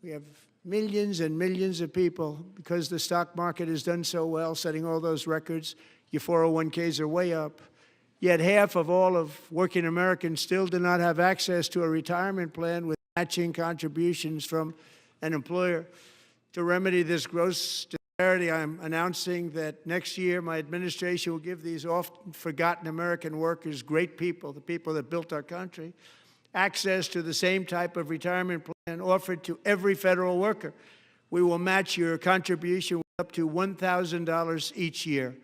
We have millions and millions of people, because the stock market has done so well, setting all those records. Your 401ks are way up. Yet half of all of working Americans still do not have access to a retirement plan with matching contributions from an employer. To remedy this gross disparity, I'm announcing that next year my administration will give these often forgotten American workers, great people, the people that built our country, access to the same type of retirement plan offered to every federal worker. We will match your contribution with up to $1,000 each year.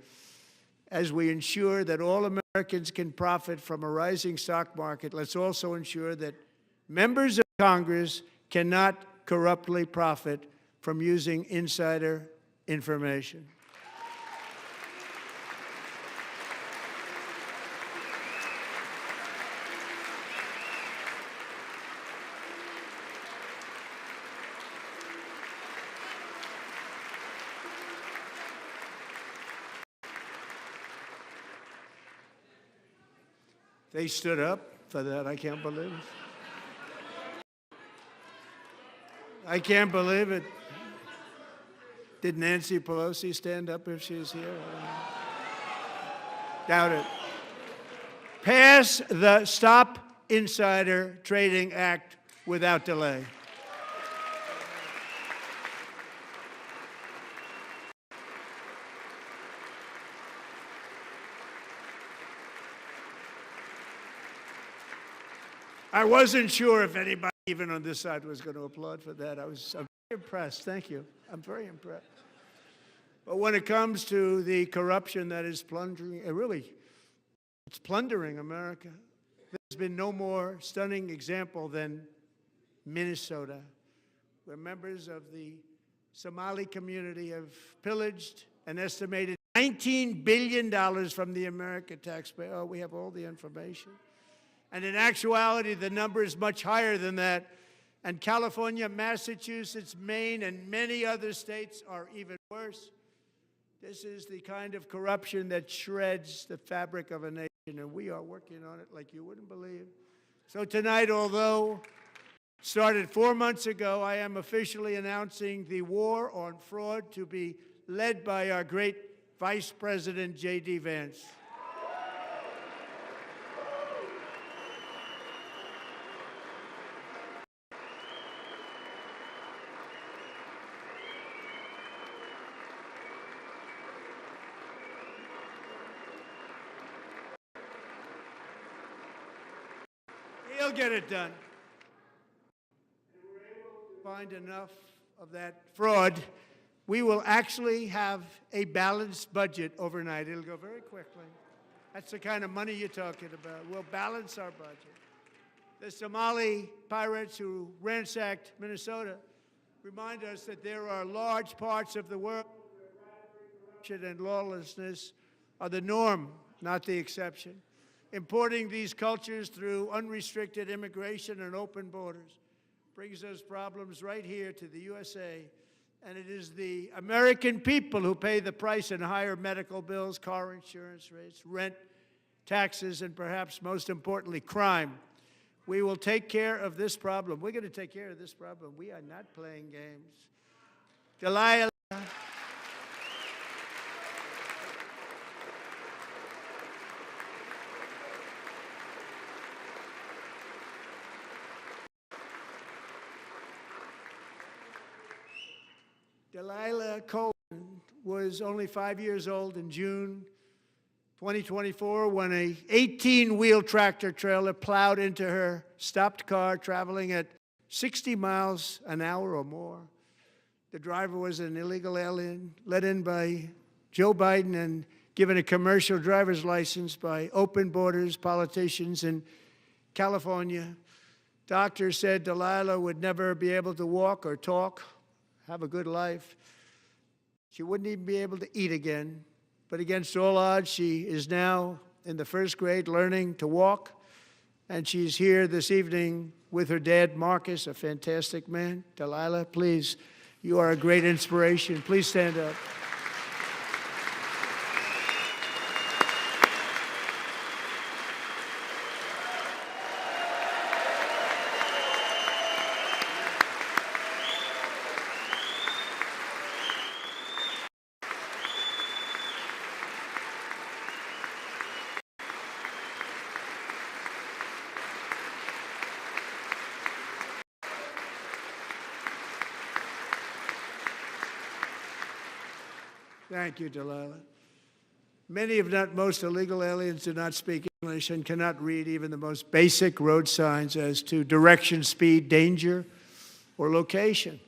As we ensure that all Americans can profit from a rising stock market, let's also ensure that members of Congress cannot corruptly profit from using insider information. They stood up for that. I can't believe it. I can't believe it. Did Nancy Pelosi stand up if she's here? Doubt it. Pass the Stop Insider Trading Act without delay. I wasn't sure if anybody Even on this side was going to applaud for that. I'm very impressed. Thank you. I'm very impressed. But when it comes to the corruption that is plundering, it's plundering America. There's been no more stunning example than Minnesota, where members of the Somali community have pillaged an estimated $19 billion from the American taxpayer. Oh, we have all the information. And in actuality, the number is much higher than that. And California, Massachusetts, Maine, and many other states are even worse. This is the kind of corruption that shreds the fabric of a nation, and we are working on it like you wouldn't believe. So tonight, although started 4 months ago, I am officially announcing the war on fraud to be led by our great Vice President J.D. Vance. He'll get it done. And we're able to find enough of that fraud. We will actually have a balanced budget overnight. It'll go very quickly. That's the kind of money you're talking about. We'll balance our budget. The Somali pirates who ransacked Minnesota remind us that there are large parts of the world where corruption and lawlessness are the norm, not the exception. Importing these cultures through unrestricted immigration and open borders brings those problems right here to the USA. And it is the American people who pay the price in higher medical bills, car insurance rates, rent, taxes, and perhaps most importantly, crime. We will take care of this problem. We're going to take care of this problem. We are not playing games. Delilah. Delilah Coleman was only 5 years old in June 2024 when a 18-wheel tractor trailer plowed into her stopped car traveling at 60 miles an hour or more. The driver was an illegal alien let in by Joe Biden and given a commercial driver's license by open borders politicians in California. Doctors said Delilah would never be able to walk or talk, have a good life. She wouldn't even be able to eat again. But against all odds, she is now in the first grade learning to walk. And she's here this evening with her dad, Marcus, a fantastic man. Delilah, please, you are a great inspiration. Please stand up. Thank you, Delilah. Many, if not most, illegal aliens do not speak English and cannot read even the most basic road signs as to direction, speed, danger, or location.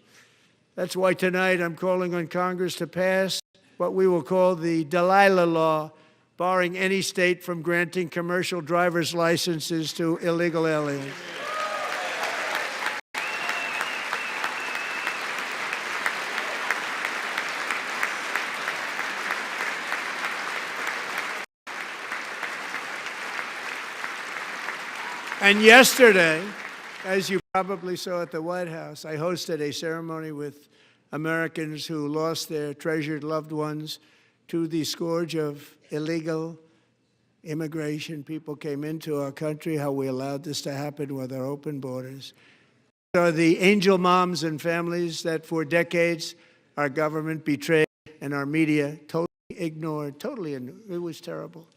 That's why tonight I'm calling on Congress to pass what we will call the Delilah Law, barring any state from granting commercial driver's licenses to illegal aliens. And yesterday, as you probably saw at the White House, I hosted a ceremony with Americans who lost their treasured loved ones to the scourge of illegal immigration. People came into our country, how we allowed this to happen with our open borders. These are the angel moms and families that for decades our government betrayed and our media totally ignored. It was terrible.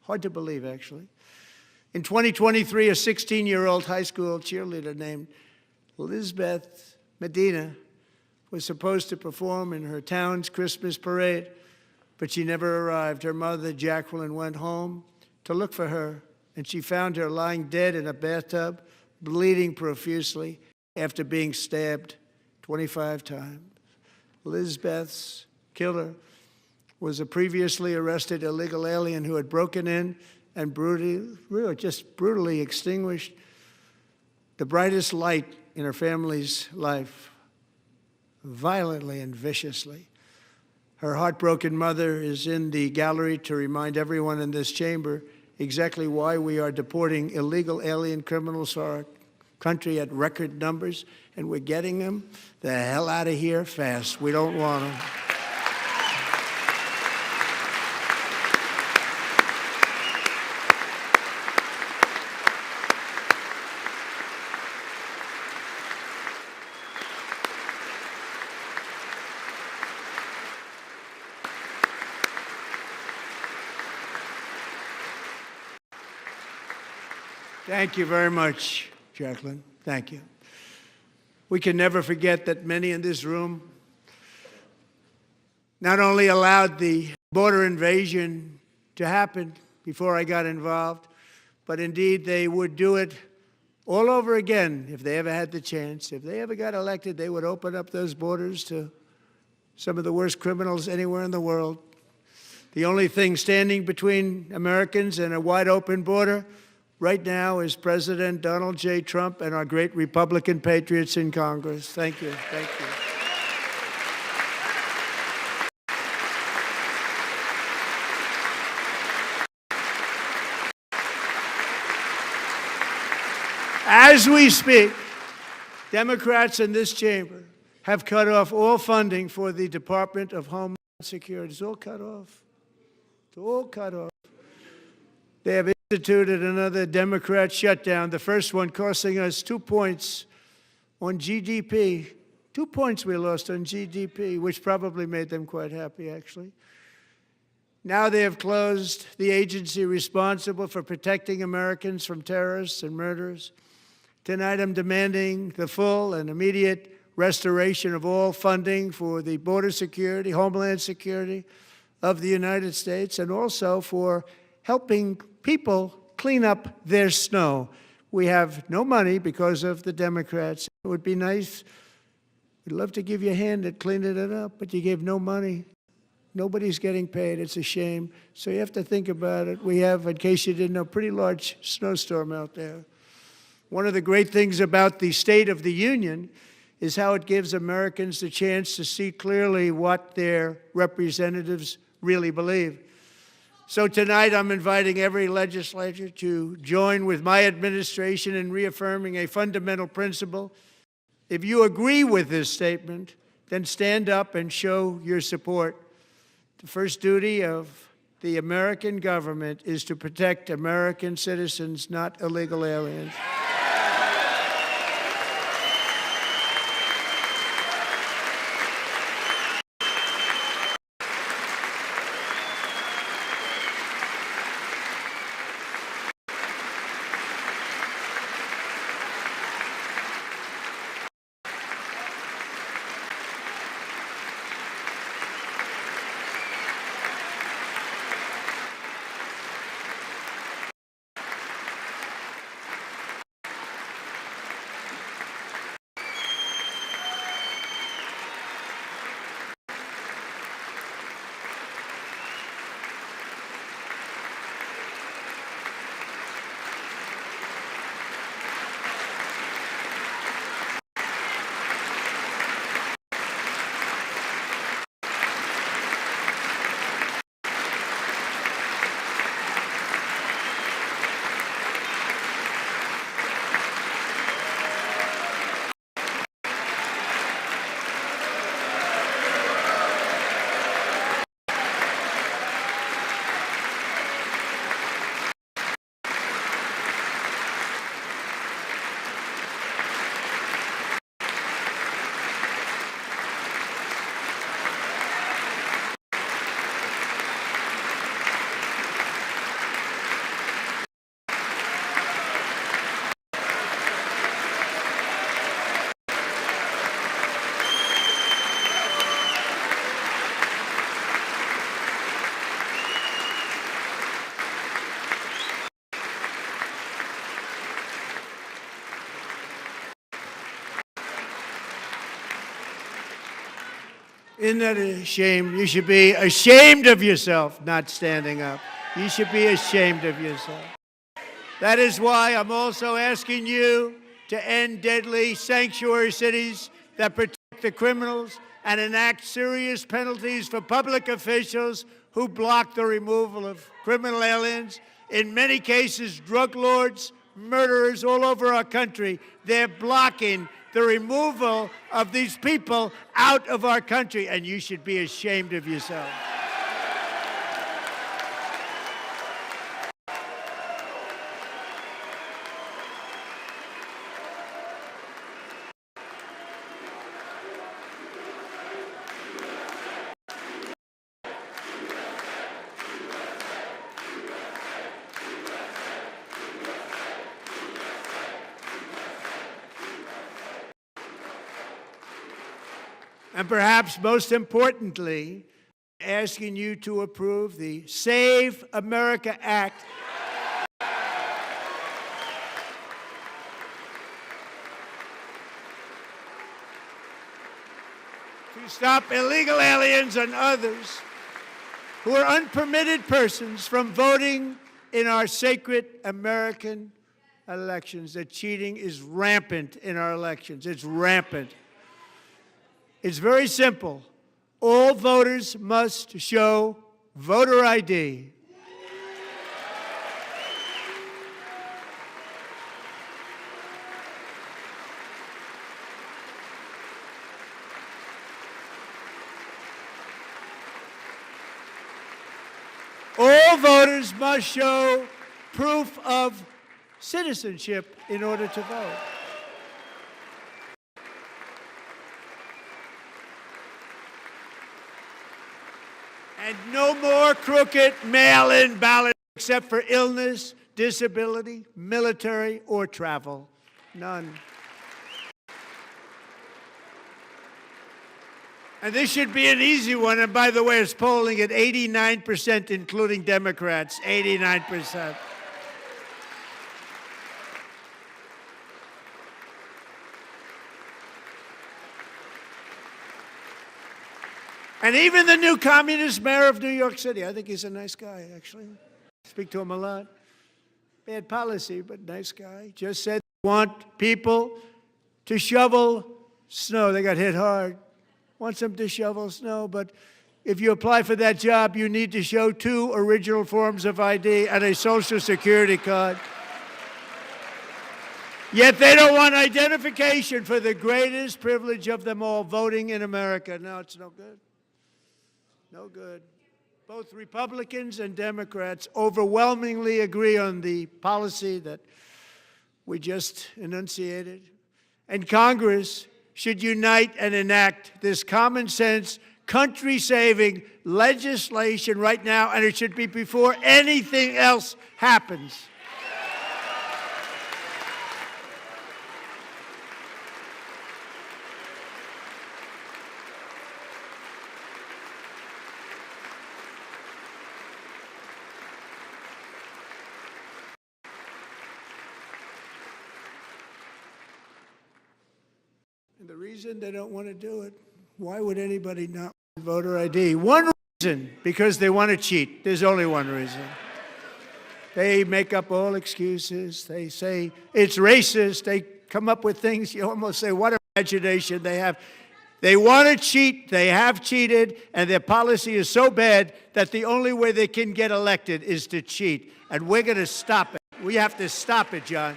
Hard to believe, actually. In 2023, a 16-year-old high school cheerleader named Elizabeth Medina was supposed to perform in her town's Christmas parade, but she never arrived. Her mother, Jacqueline, went home to look for her, and she found her lying dead in a bathtub, bleeding profusely. after being stabbed 25 times. Lizbeth's killer was a previously arrested illegal alien who had broken in and brutally extinguished the brightest light in her family's life, violently and viciously. Her heartbroken mother is in the gallery to remind everyone in this chamber exactly why we are deporting illegal alien criminals to our country at record numbers, and we're getting them the hell out of here fast. We don't want them. Thank you very much, Jacqueline. Thank you. We can never forget that many in this room not only allowed the border invasion to happen before I got involved, but indeed they would do it all over again if they ever had the chance. If they ever got elected, they would open up those borders to some of the worst criminals anywhere in the world. The only thing standing between Americans and a wide open border right now is President Donald J. Trump and our great Republican patriots in Congress. Thank you. Thank you. As we speak, Democrats in this chamber have cut off all funding for the Department of Homeland Security. It's all cut off. It's all cut off. They have instituted another Democrat shutdown, the first one costing us 2 points on GDP. 2 points we lost on GDP, which probably made them quite happy, actually. Now they have closed the agency responsible for protecting Americans from terrorists and murderers. Tonight I'm demanding the full and immediate restoration of all funding for the border security, homeland security of the United States, and also for helping people clean up their snow. We have no money because of the Democrats. It would be nice. We'd love to give you a hand at cleaning it up, but you gave no money. Nobody's getting paid. It's a shame. So you have to think about it. We have, in case you didn't know, a pretty large snowstorm out there. One of the great things about the State of the Union is how it gives Americans the chance to see clearly what their representatives really believe. So tonight I'm inviting every legislator to join with my administration in reaffirming a fundamental principle. If you agree with this statement, then stand up and show your support. The first duty of the American government is to protect American citizens, not illegal aliens. Isn't that a shame? You should be ashamed of yourself not standing up. You should be ashamed of yourself. That is why I'm also asking you to end deadly sanctuary cities that protect the criminals and enact serious penalties for public officials who block the removal of criminal aliens. In many cases, drug lords, murderers all over our country, they're blocking the removal of these people out of our country, and you should be ashamed of yourself. And perhaps most importantly, asking you to approve the Save America Act. To stop illegal aliens and others who are unpermitted persons from voting in our sacred American elections. That cheating is rampant in our elections. It's rampant. It's very simple. All voters must show voter ID. All voters must show proof of citizenship in order to vote. And no more crooked mail-in ballots except for illness, disability, military, or travel. None. And this should be an easy one. And by the way, it's polling at 89%, including Democrats, 89%. And even the new communist mayor of New York City, I think he's a nice guy, actually. Speak to him a lot. Bad policy, but nice guy. Just said they want people to shovel snow. They got hit hard. Wants them to shovel snow, but if you apply for that job, you need to show 2 original forms of ID and a Social Security card. Yet they don't want identification for the greatest privilege of them all, voting in America. No, it's no good. No good. Both Republicans and Democrats overwhelmingly agree on the policy that we just enunciated. And Congress should unite and enact this common sense, country-saving legislation right now, and it should be before anything else happens. And the reason they don't want to do it, why would anybody not want voter ID? One reason, because they want to cheat. There's only one reason. They make up all excuses. They say it's racist. They come up with things you almost say, what imagination they have. They want to cheat. They have cheated. And their policy is so bad that the only way they can get elected is to cheat. And we're going to stop it. We have to stop it, John.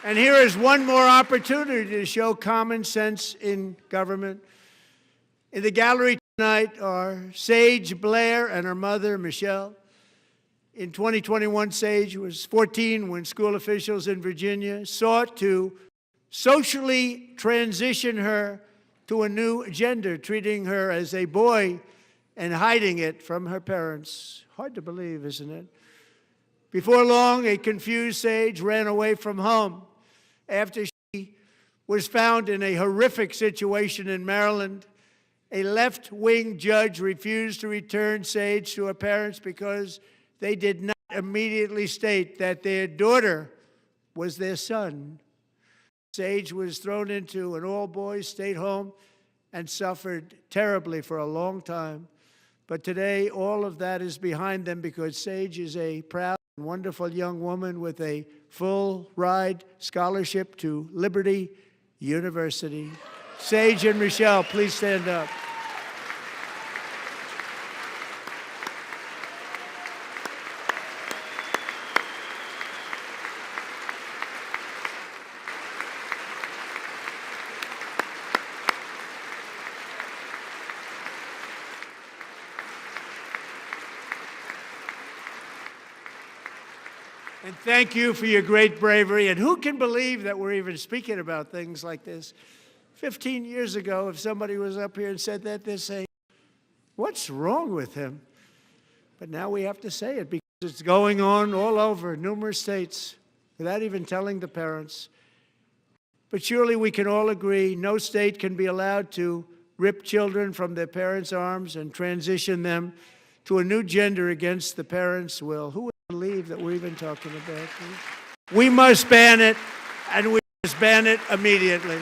And here is one more opportunity to show common sense in government. In the gallery tonight are Sage Blair and her mother, Michelle. In 2021, Sage was 14 when school officials in Virginia sought to socially transition her to a new gender, treating her as a boy and hiding it from her parents. Hard to believe, isn't it? Before long, a confused Sage ran away from home after she was found in a horrific situation in Maryland. A left-wing judge refused to return Sage to her parents because they did not immediately state that their daughter was their son. Sage was thrown into an all-boys state home and suffered terribly for a long time. But today, all of that is behind them because Sage is a proud and wonderful young woman with a full-ride scholarship to Liberty University. Sage and Michelle, please stand up. And thank you for your great bravery. And who can believe that we're even speaking about things like this? 15 years ago, if somebody was up here and said that, they'd say, what's wrong with him? But now we have to say it because it's going on all over numerous states without even telling the parents. But surely we can all agree no state can be allowed to rip children from their parents' arms and transition them to a new gender against the parents' will. Who would believe that we're even talking about this? We must ban it, and we must ban it immediately.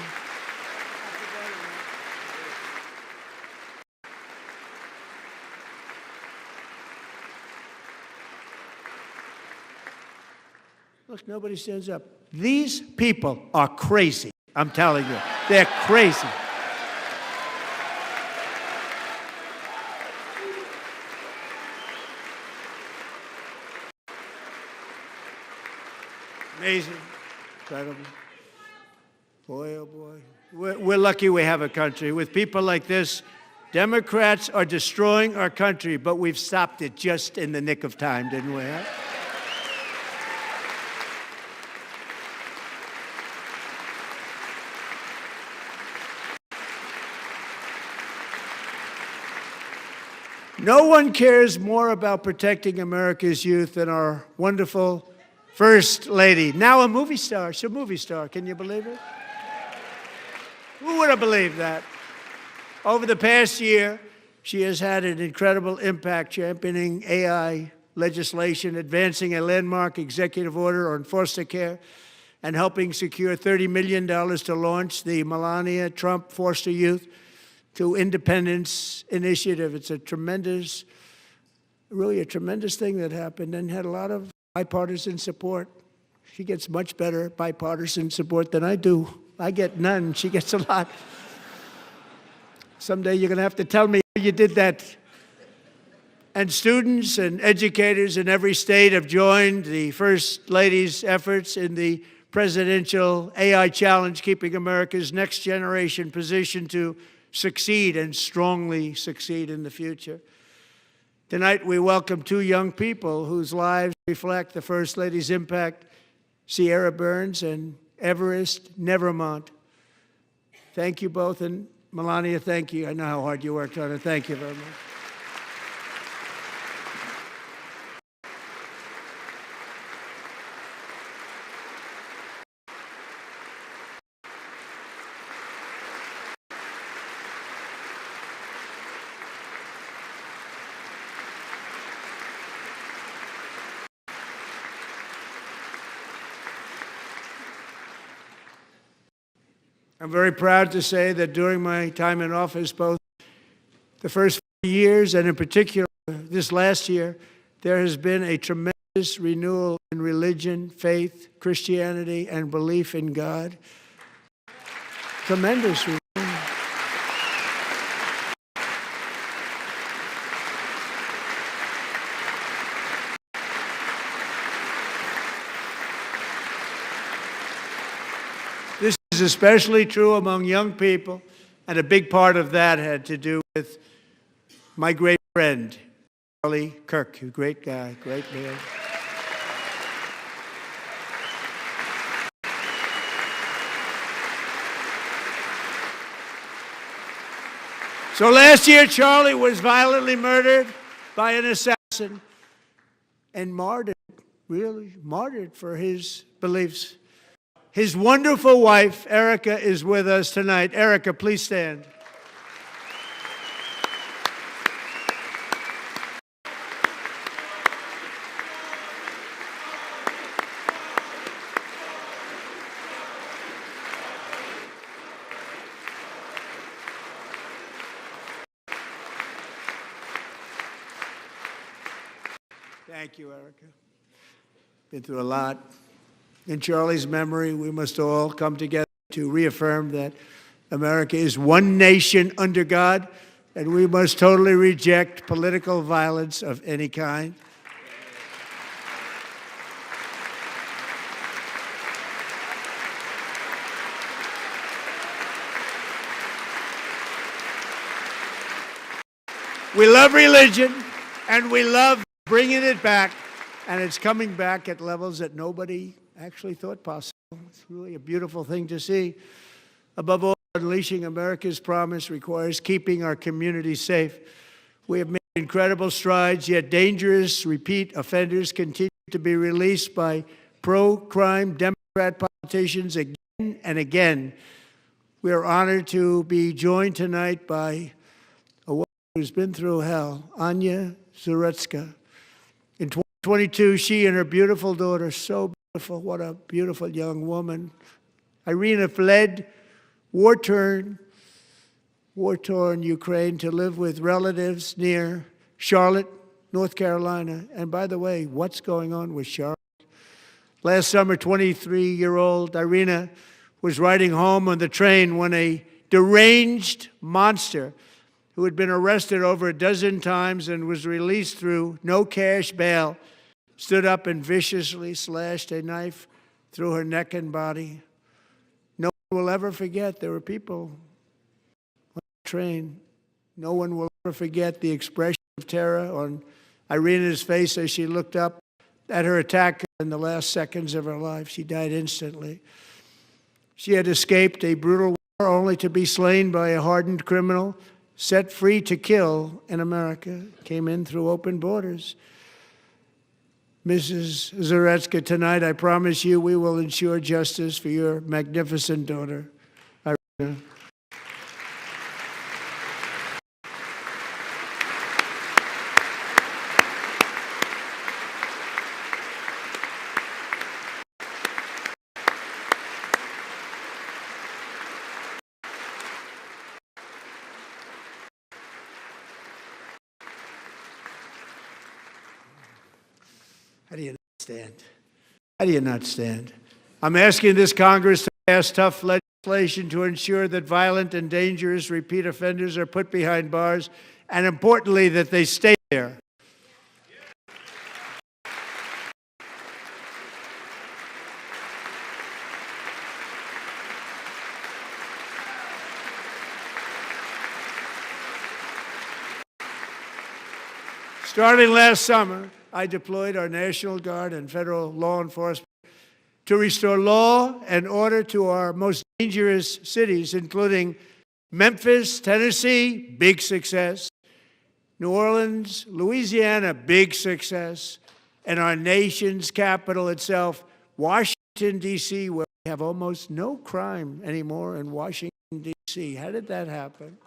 Look, nobody stands up. These people are crazy. I'm telling you, they're crazy. Amazing, incredible. Boy, oh boy. We're lucky we have a country. With people like this, Democrats are destroying our country, but we've stopped it just in the nick of time, didn't we? Huh? No one cares more about protecting America's youth than our wonderful First Lady, now a movie star. She's a movie star. Can you believe it? Who would have believed that? Over the past year, she has had an incredible impact championing AI legislation, advancing a landmark executive order on foster care, and helping secure $30 million to launch the Melania Trump Foster Youth to Independence Initiative. It's a tremendous, really a tremendous thing that happened and had a lot of bipartisan support. She gets much better bipartisan support than I do. I get none. She gets a lot. Someday you're going to have to tell me how you did that. And students and educators in every state have joined the First Lady's efforts in the presidential AI challenge, keeping America's next generation positioned to succeed and strongly succeed in the future. Tonight, we welcome two young people whose lives reflect the First Lady's impact, Sierra Burns and Everest Nevermont. Thank you both, and Melania, thank you. I know how hard you worked on it. Thank you very much. I'm very proud to say that during my time in office, both the first 4 years and in particular this last year, there has been a tremendous renewal in religion, faith, Christianity, and belief in God. Tremendous renewal. This is especially true among young people, and a big part of that had to do with my great friend, Charlie Kirk, a great guy, great man. So last year, Charlie was violently murdered by an assassin and martyred, really martyred for his beliefs. His wonderful wife, Erica, is with us tonight. Erica, please stand. Thank you, Erica. Been through a lot. In Charlie's memory, we must all come together to reaffirm that America is one nation under God, and we must totally reject political violence of any kind. We love religion, and we love bringing it back, and it's coming back at levels that nobody actually thought possible. It's really a beautiful thing to see. Above all, unleashing America's promise requires keeping our communities safe. We have made incredible strides, yet dangerous repeat offenders continue to be released by pro-crime Democrat politicians again and again. We are honored to be joined tonight by a woman who's been through hell, Anya Zarutska. In 2022, she and her beautiful daughter, so beautiful, what a beautiful young woman, Irina, fled war-torn Ukraine to live with relatives near Charlotte, North Carolina. And by the way, what's going on with Charlotte? Last summer, 23-year-old Irina was riding home on the train when a deranged monster who had been arrested over a dozen times and was released through no cash bail stood up and viciously slashed a knife through her neck and body. No one will ever forget there were people on the train. No one will ever forget the expression of terror on Irina's face as she looked up at her attacker in the last seconds of her life. She died instantly. She had escaped a brutal war only to be slain by a hardened criminal set free to kill in America. Came in through open borders. Mrs. Zarutska, tonight I promise you we will ensure justice for your magnificent daughter, Irina. How do you not stand? How do you not stand? I'm asking this Congress to pass tough legislation to ensure that violent and dangerous repeat offenders are put behind bars, and importantly, that they stay there. Starting last summer, I deployed our National Guard and federal law enforcement to restore law and order to our most dangerous cities, including Memphis, Tennessee, big success, New Orleans, Louisiana, big success, and our nation's capital itself, Washington, D.C., where we have almost no crime anymore in Washington, D.C. How did that happen?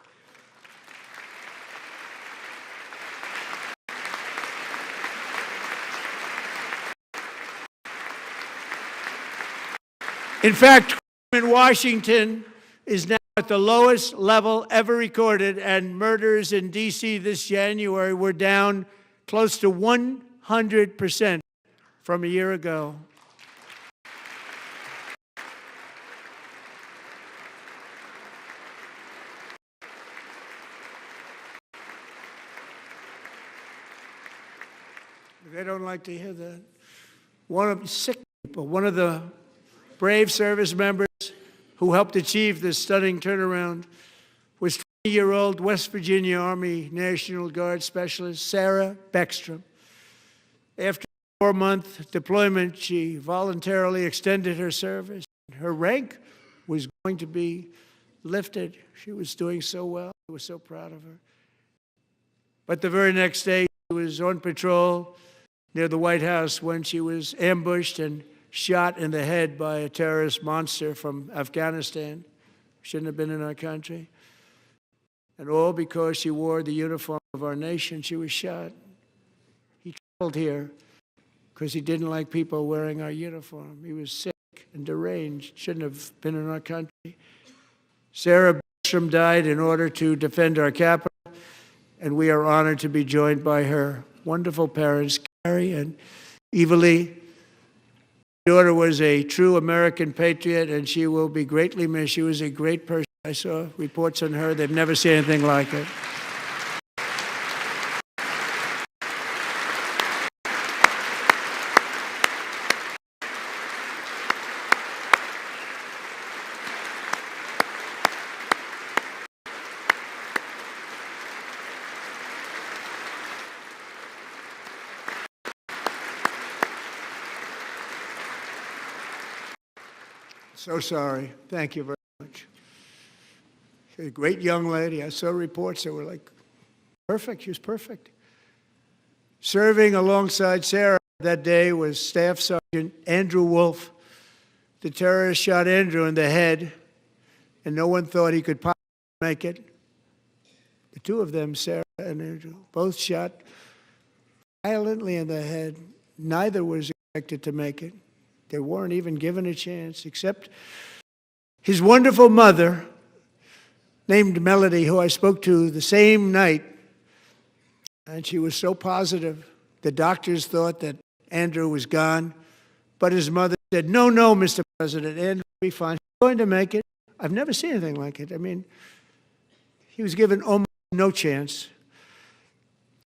In fact, crime in Washington is now at the lowest level ever recorded, and murders in D.C. this January were down close to 100% from a year ago. They don't like to hear that. One of the brave service members who helped achieve this stunning turnaround was 20-year-old West Virginia Army National Guard Specialist Sarah Beckstrom. After a 4-month deployment, she voluntarily extended her service. Her rank was going to be lifted. She was doing so well. I was so proud of her. But the very next day, she was on patrol near the White House when she was ambushed and shot in the head by a terrorist monster from Afghanistan. Shouldn't have been in our country. And all because she wore the uniform of our nation. She was shot. He traveled here because he didn't like people wearing our uniform. He was sick and deranged. Shouldn't have been in our country. Sarah Beckstrom died in order to defend our capital, and we are honored to be joined by her wonderful parents, and evilly. My daughter was a true American patriot, and she will be greatly missed. She was a great person. I saw reports on her. They've never seen anything like it. So sorry. Thank you very much. She's a great young lady. I saw reports that were like, perfect. She was perfect. Serving alongside Sarah that day was Staff Sergeant Andrew Wolf. The terrorist shot Andrew in the head, and no one thought he could possibly make it. The two of them, Sarah and Andrew, both shot violently in the head. Neither was expected to make it. They weren't even given a chance, except his wonderful mother, named Melody, who I spoke to the same night, and she was so positive. The doctors thought that Andrew was gone, but his mother said, no, Mr. President, Andrew will be fine. He's going to make it. I've never seen anything like it. I mean, he was given almost no chance.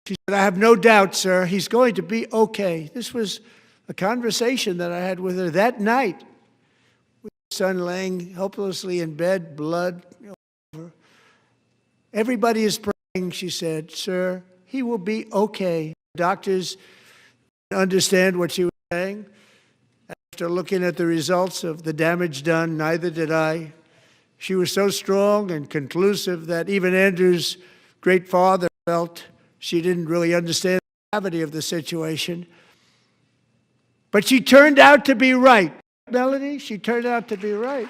She said, I have no doubt, sir, he's going to be okay. This was a conversation that I had with her that night, with her son laying helplessly in bed, blood over. Everybody is praying, she said, sir, he will be okay. Doctors didn't understand what she was saying. After looking at the results of the damage done, neither did I. She was so strong and conclusive that even Andrew's great father felt she didn't really understand the gravity of the situation. But she turned out to be right. Melody, she turned out to be right.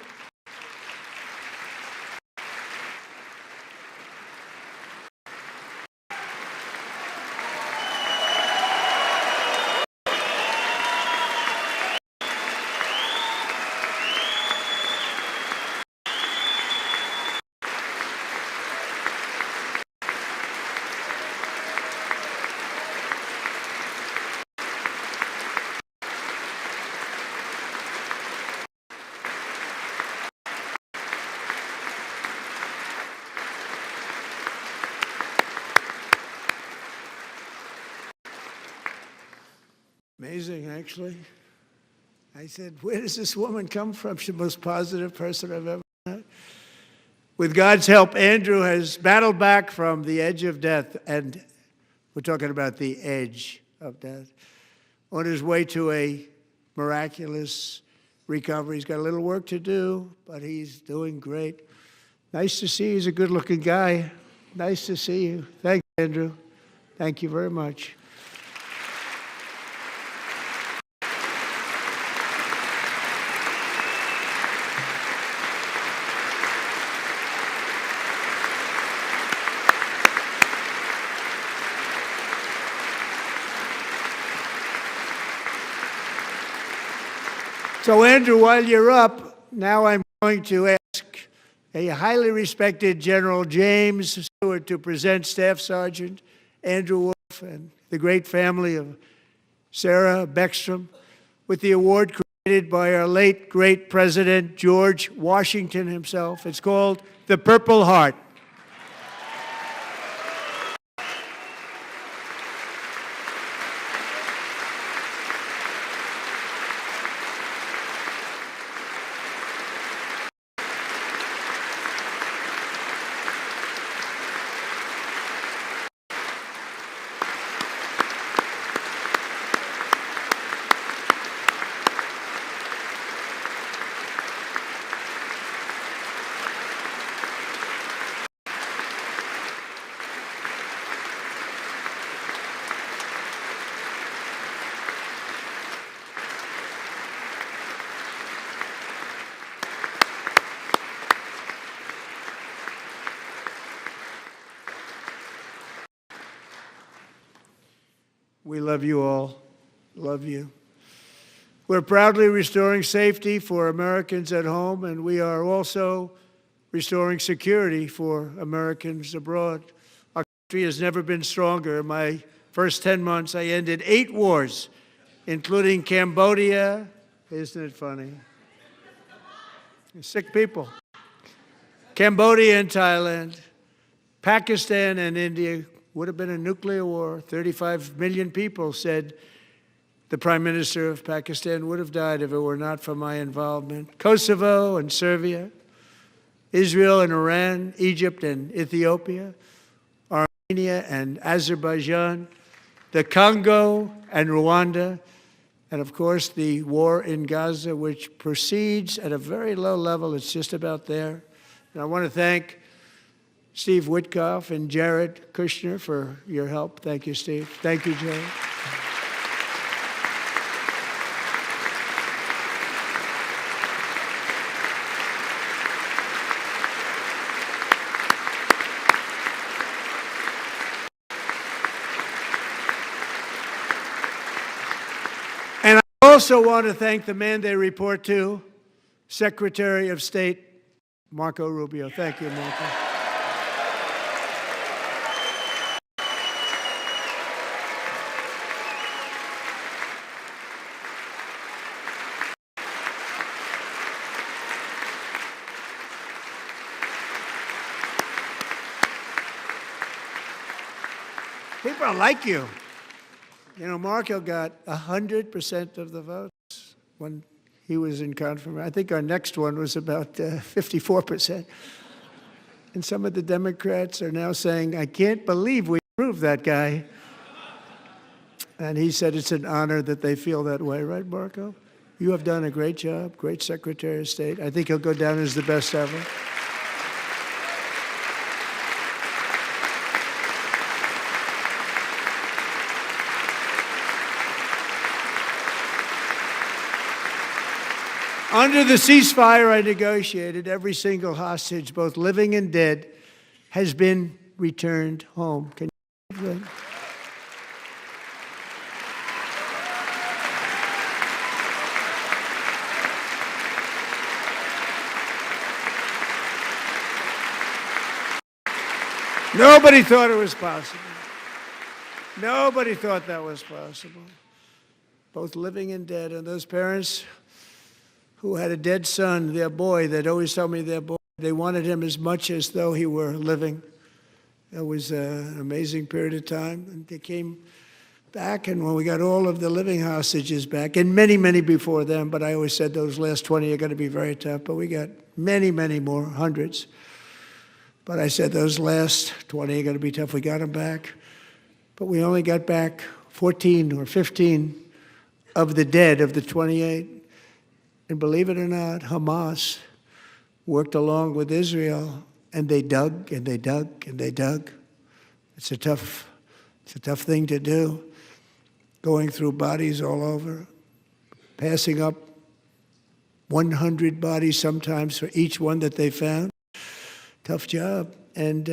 Amazing, actually. I said, where does this woman come from? She's the most positive person I've ever met. With God's help, Andrew has battled back from the edge of death, and we're talking about the edge of death, on his way to a miraculous recovery. He's got a little work to do, but he's doing great. Nice to see you. He's a good-looking guy. Nice to see you. Thanks, Andrew. Thank you very much. So, Andrew, while you're up, now I'm going to ask a highly respected General James Stewart to present Staff Sergeant Andrew Wolf and the great family of Sarah Beckstrom with the award created by our late, great President George Washington himself. It's called the Purple Heart. We love you all. Love you. We're proudly restoring safety for Americans at home, and we are also restoring security for Americans abroad. Our country has never been stronger. My first 10 months, I ended 8 wars, including Cambodia. Isn't it funny? Sick people. Cambodia and Thailand, Pakistan and India. Would have been a nuclear war. 35 million people said the Prime Minister of Pakistan would have died if it were not for my involvement. Kosovo and Serbia, Israel and Iran, Egypt and Ethiopia, Armenia and Azerbaijan, the Congo and Rwanda, and of course the war in Gaza, which proceeds at a very low level. It's just about there. And I want to thank Steve Witkoff and Jared Kushner for your help. Thank you, Steve. Thank you, Jared. And I also want to thank the man they report to, Secretary of State Marco Rubio. Thank you, Marco. People like you. You know, Marco got 100% of the votes when he was in confirmation. I think our next one was about 54%. And some of the Democrats are now saying, I can't believe we approved that guy. And he said it's an honor that they feel that way, right, Marco? You have done a great job, great Secretary of State. I think he'll go down as the best ever. Under the ceasefire I negotiated, every single hostage, both living and dead, has been returned home. Can you believe that? Nobody thought it was possible. Nobody thought that was possible. Both living and dead. And those parents who had a dead son, their boy, they'd always tell me their boy, they wanted him as much as though he were living. It was an amazing period of time. And they came back, and when we got all of the living hostages back, and many, many before them, but I always said those last 20 are going to be very tough, but we got many, many more, hundreds. But I said those last 20 are going to be tough. We got them back. But we only got back 14 or 15 of the dead, of the 28. And believe it or not, Hamas worked along with Israel, and they dug, and they dug, and they dug. It's a tough thing to do, going through bodies all over, passing up 100 bodies sometimes for each one that they found. Tough job. And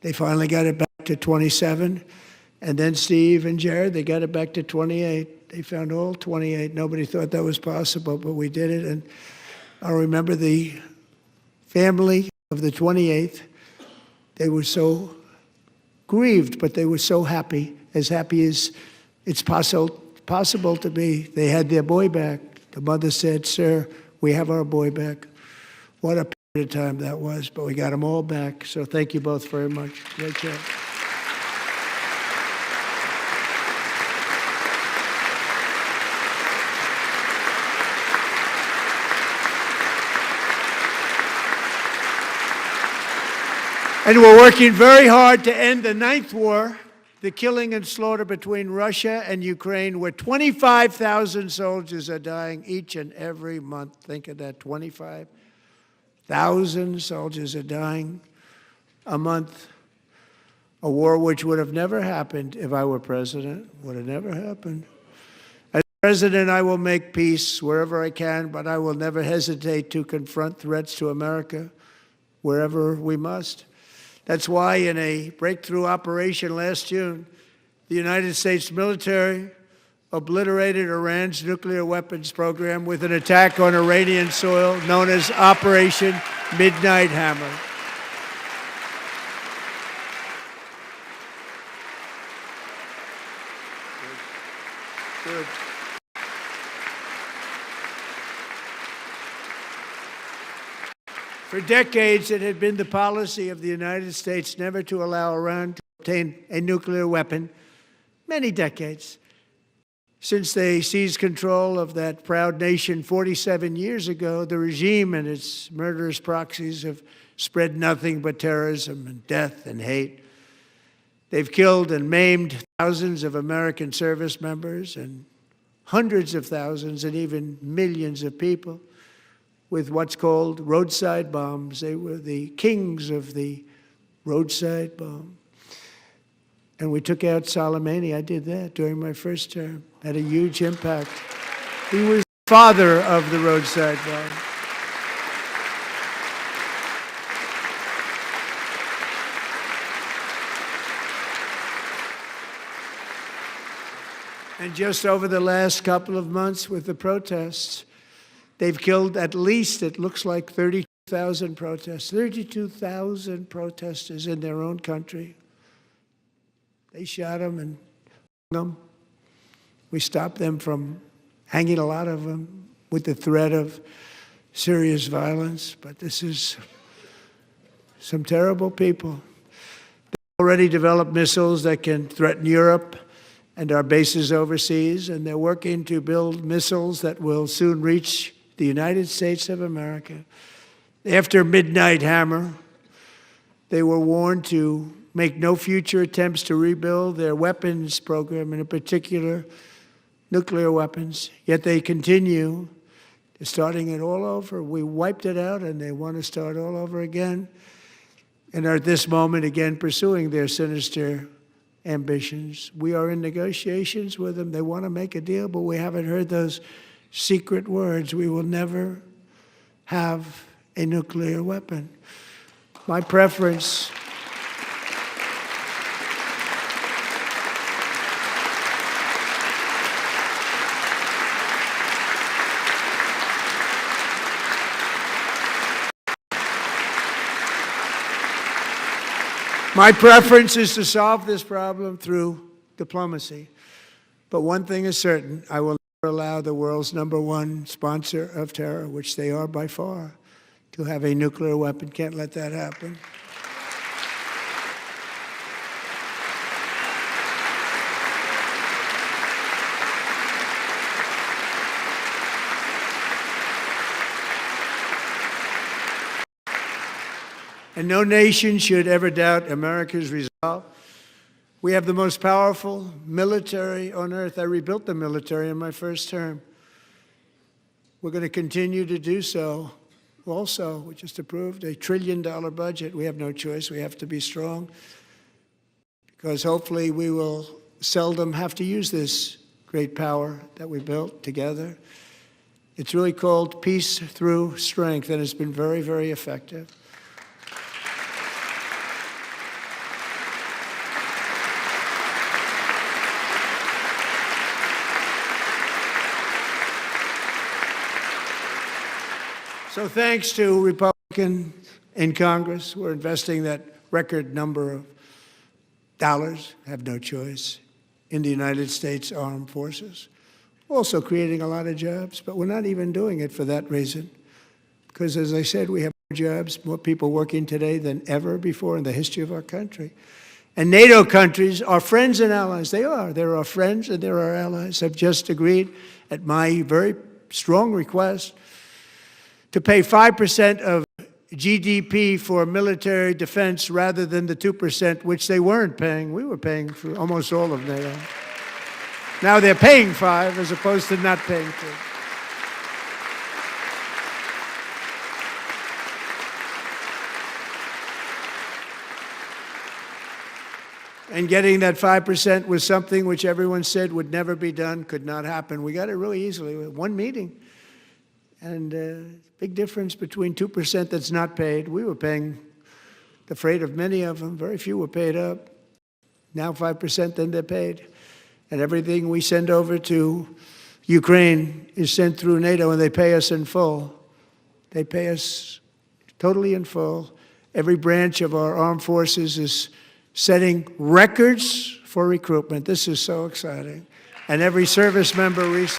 they finally got it back to 27. And then Steve and Jared, they got it back to 28. They found all 28. Nobody thought that was possible, but we did it. And I remember the family of the 28th. They were so grieved, but they were so happy as it's possible to be. They had their boy back. The mother said, "Sir, we have our boy back." What a period of time that was, but we got them all back. So thank you both very much. Great job. And we're working very hard to end the 9th war, the killing and slaughter between Russia and Ukraine, where 25,000 soldiers are dying each and every month. Think of that, 25,000 soldiers are dying a month. A war which would have never happened if I were president, would have never happened. As president, I will make peace wherever I can, but I will never hesitate to confront threats to America wherever we must. That's why in a breakthrough operation last June, the United States military obliterated Iran's nuclear weapons program with an attack on Iranian soil known as Operation Midnight Hammer. Good. For decades, it had been the policy of the United States never to allow Iran to obtain a nuclear weapon. Many decades. Since they seized control of that proud nation 47 years ago, the regime and its murderous proxies have spread nothing but terrorism and death and hate. They've killed and maimed thousands of American service members and hundreds of thousands and even millions of people with what's called roadside bombs. They were the kings of the roadside bomb. And we took out Soleimani. I did that during my first term. Had a huge impact. He was the father of the roadside bomb. And just over the last couple of months with the protests, they've killed at least, it looks like, 32,000 protesters. 32,000 protesters in their own country. They shot them and hung them. We stopped them from hanging a lot of them with the threat of serious violence. But this is some terrible people. They've already developed missiles that can threaten Europe and our bases overseas, and they're working to build missiles that will soon reach the United States of America. After Midnight Hammer, they were warned to make no future attempts to rebuild their weapons program, and in particular, nuclear weapons. Yet they continue. They're starting it all over. We wiped it out, and they want to start all over again, and are at this moment again pursuing their sinister ambitions. We are in negotiations with them. They want to make a deal, but we haven't heard those secret words. We will never have a nuclear weapon. My preference is to solve this problem through diplomacy. But one thing is certain, I will never allow the world's #1 sponsor of terror, which they are by far, to have a nuclear weapon. Can't let that happen. And no nation should ever doubt America's resolve. We have the most powerful military on earth. I rebuilt the military in my first term. We're going to continue to do so. Also, we just approved a $1 trillion budget. We have no choice. We have to be strong, because hopefully we will seldom have to use this great power that we built together. It's really called peace through strength, and it's been very, very effective. So thanks to Republicans in Congress, we're investing that record number of dollars, have no choice, in the United States Armed Forces. Also creating a lot of jobs, but we're not even doing it for that reason. Because as I said, we have more jobs, more people working today than ever before in the history of our country. And NATO countries are friends and allies. They are. They're our friends and they're our allies. Have just agreed, at my very strong request, to pay 5% of GDP for military defense rather than the 2%, which they weren't paying. We were paying for almost all of NATO. Now they're paying 5 as opposed to not paying 2. And getting that 5% was something which everyone said would never be done, could not happen. We got it really easily with one meeting. And big difference between 2% that's not paid. We were paying the freight of many of them. Very few were paid up. Now 5%, then they're paid. And everything we send over to Ukraine is sent through NATO, and they pay us in full. They pay us totally in full. Every branch of our armed forces is setting records for recruitment. This is so exciting. And every service member recently.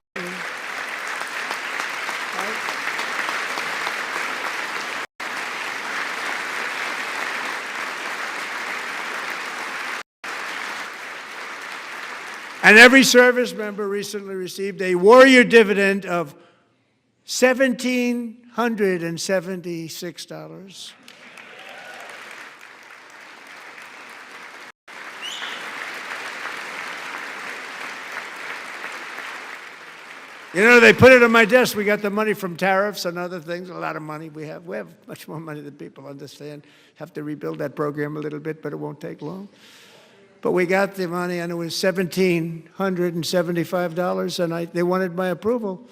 And every service member recently received a warrior dividend of $1,776. You know, they put it on my desk. We got the money from tariffs and other things, a lot of money we have. We have much more money than people understand. Have to rebuild that program a little bit, but it won't take long. But we got the money, and it was $1,775, and they wanted my approval.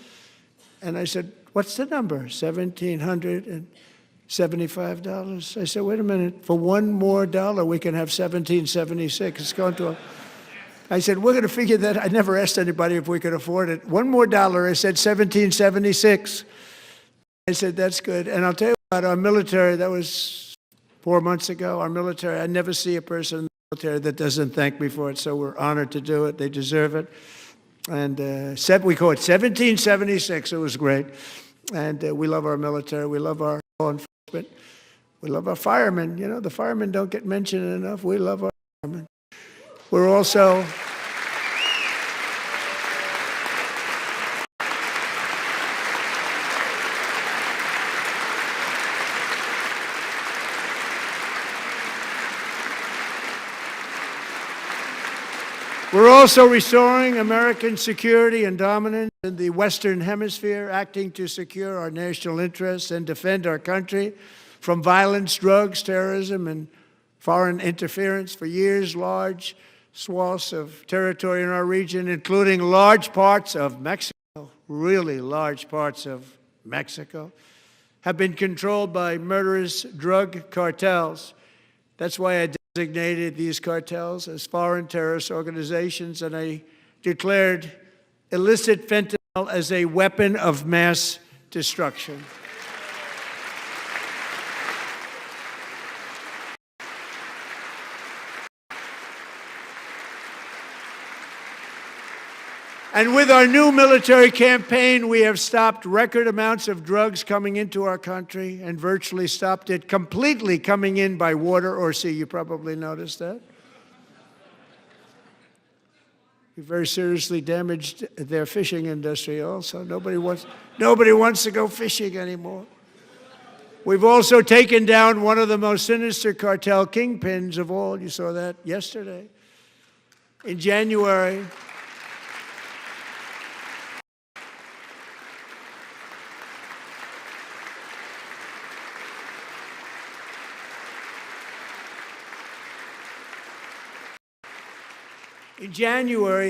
And I said, what's the number? $1,775. I said, wait a minute, for one more dollar, we can have $1,776. It's going to I said, we're going to figure that. I never asked anybody if we could afford it. One more dollar, I said $1,776. I said, that's good. And I'll tell you about our military, that was 4 months ago. Our military, I never see a person in the military that doesn't thank me for it, so we're honored to do it. They deserve it. And we call it 1776. It was great. And we love our military. We love our law enforcement. We love our firemen. You know, the firemen don't get mentioned enough. We love our firemen. We're also restoring American security and dominance in the Western Hemisphere, acting to secure our national interests and defend our country from violence, drugs, terrorism, and foreign interference. For years, large swaths of territory in our region, including large parts of Mexico, really large parts of Mexico, have been controlled by murderous drug cartels. That's why I designated these cartels as foreign terrorist organizations, and I declared illicit fentanyl as a weapon of mass destruction. And with our new military campaign, we have stopped record amounts of drugs coming into our country and virtually stopped it completely coming in by water or sea. You probably noticed that. We very seriously damaged their fishing industry also. Nobody wants to go fishing anymore. We've also taken down one of the most sinister cartel kingpins of all. You saw that yesterday. In January,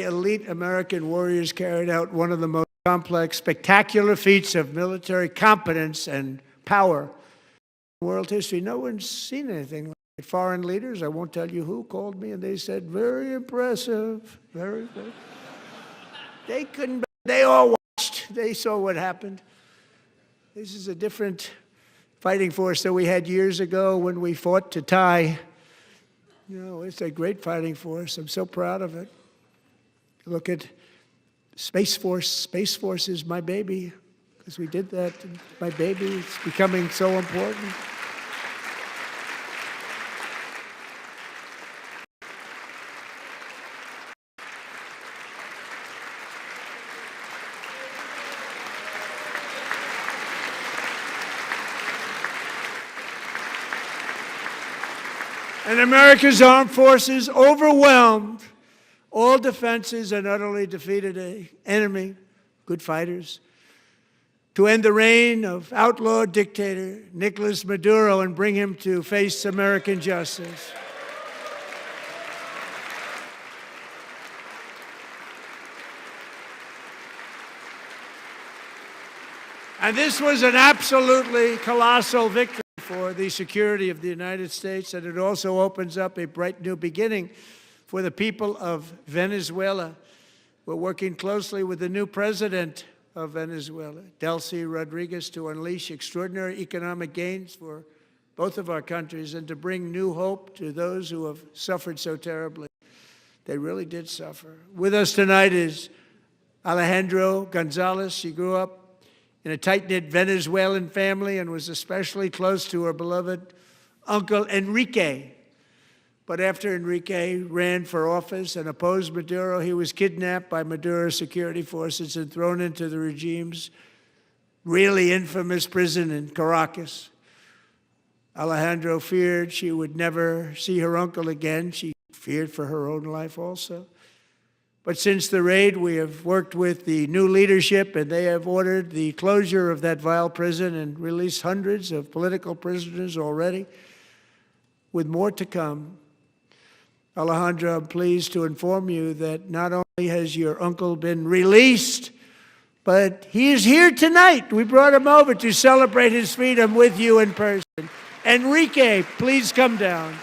elite American warriors carried out one of the most complex, spectacular feats of military competence and power in world history. No one's seen anything like it. Foreign leaders, I won't tell you who, called me and they said, very impressive, very impressive. They all watched. They saw what happened. This is a different fighting force that we had years ago when we fought to tie. You know, it's a great fighting force. I'm so proud of it. Look at Space Force. Space Force is my baby, because we did that. My baby, it's becoming so important. And America's armed forces overwhelmed all defenses and utterly defeated an enemy, good fighters, to end the reign of outlaw dictator Nicolas Maduro and bring him to face American justice. And this was an absolutely colossal victory for the security of the United States, and it also opens up a bright new beginning for the people of Venezuela. We're working closely with the new president of Venezuela, Delcy Rodriguez, to unleash extraordinary economic gains for both of our countries and to bring new hope to those who have suffered so terribly. They really did suffer. With us tonight is Alejandro Gonzalez. She grew up in a tight-knit Venezuelan family and was especially close to her beloved uncle Enrique. But after Enrique ran for office and opposed Maduro, he was kidnapped by Maduro's security forces and thrown into the regime's really infamous prison in Caracas. Alejandro feared she would never see her uncle again. She feared for her own life also. But since the raid, we have worked with the new leadership, and they have ordered the closure of that vile prison and released hundreds of political prisoners already, with more to come. Alejandro, I'm pleased to inform you that not only has your uncle been released, but he is here tonight. We brought him over to celebrate his freedom with you in person. Enrique, please come down.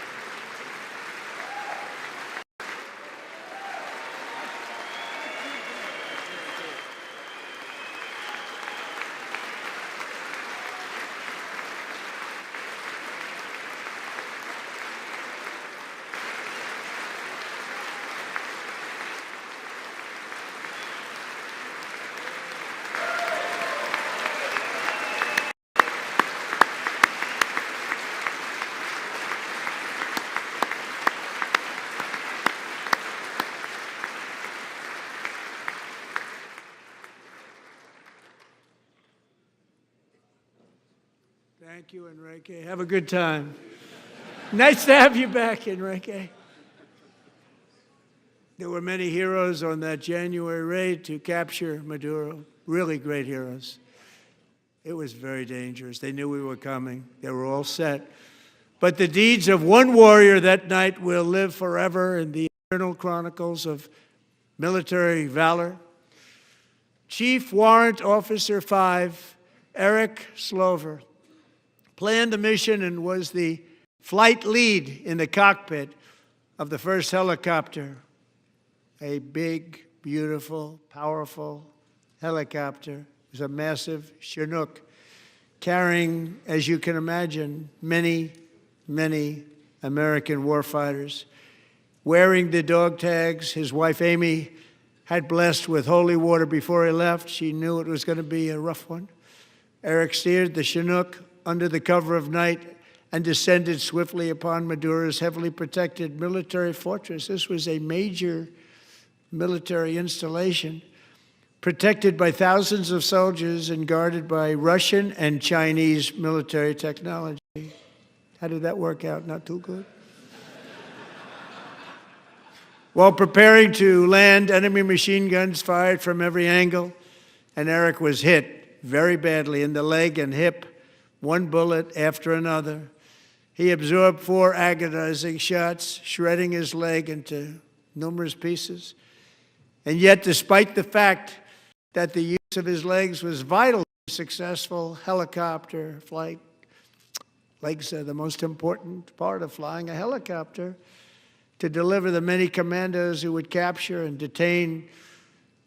Thank you, Enrique. Have a good time. Nice to have you back, Enrique. There were many heroes on that January raid to capture Maduro, really great heroes. It was very dangerous. They knew we were coming. They were all set. But the deeds of one warrior that night will live forever in the eternal chronicles of military valor. Chief Warrant Officer 5, Eric Slover, planned the mission and was the flight lead in the cockpit of the first helicopter, a big, beautiful, powerful helicopter. It was a massive Chinook carrying, as you can imagine, many, many American warfighters. Wearing the dog tags his wife Amy had blessed with holy water before he left. She knew it was going to be a rough one. Eric steered the Chinook under the cover of night and descended swiftly upon Maduro's heavily protected military fortress. This was a major military installation, protected by thousands of soldiers and guarded by Russian and Chinese military technology. How did that work out? Not too good. While preparing to land, enemy machine guns fired from every angle, and Eric was hit very badly in the leg and hip, one bullet after another. He absorbed 4 agonizing shots, shredding his leg into numerous pieces. And yet, despite the fact that the use of his legs was vital to successful helicopter flight, legs are the most important part of flying a helicopter, to deliver the many commandos who would capture and detain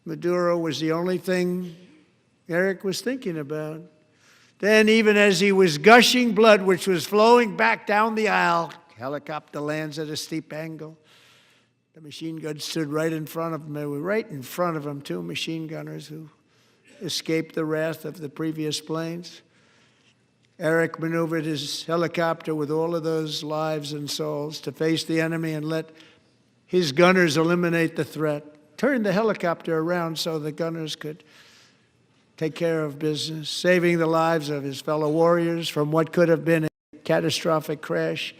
Maduro was the only thing Eric was thinking about. Then, even as he was gushing blood, which was flowing back down the aisle, helicopter lands at a steep angle. The machine guns stood right in front of him. They were right in front of him, 2 machine gunners who escaped the wrath of the previous planes. Eric maneuvered his helicopter with all of those lives and souls to face the enemy and let his gunners eliminate the threat. Turned the helicopter around so the gunners could take care of business, saving the lives of his fellow warriors from what could have been a catastrophic crash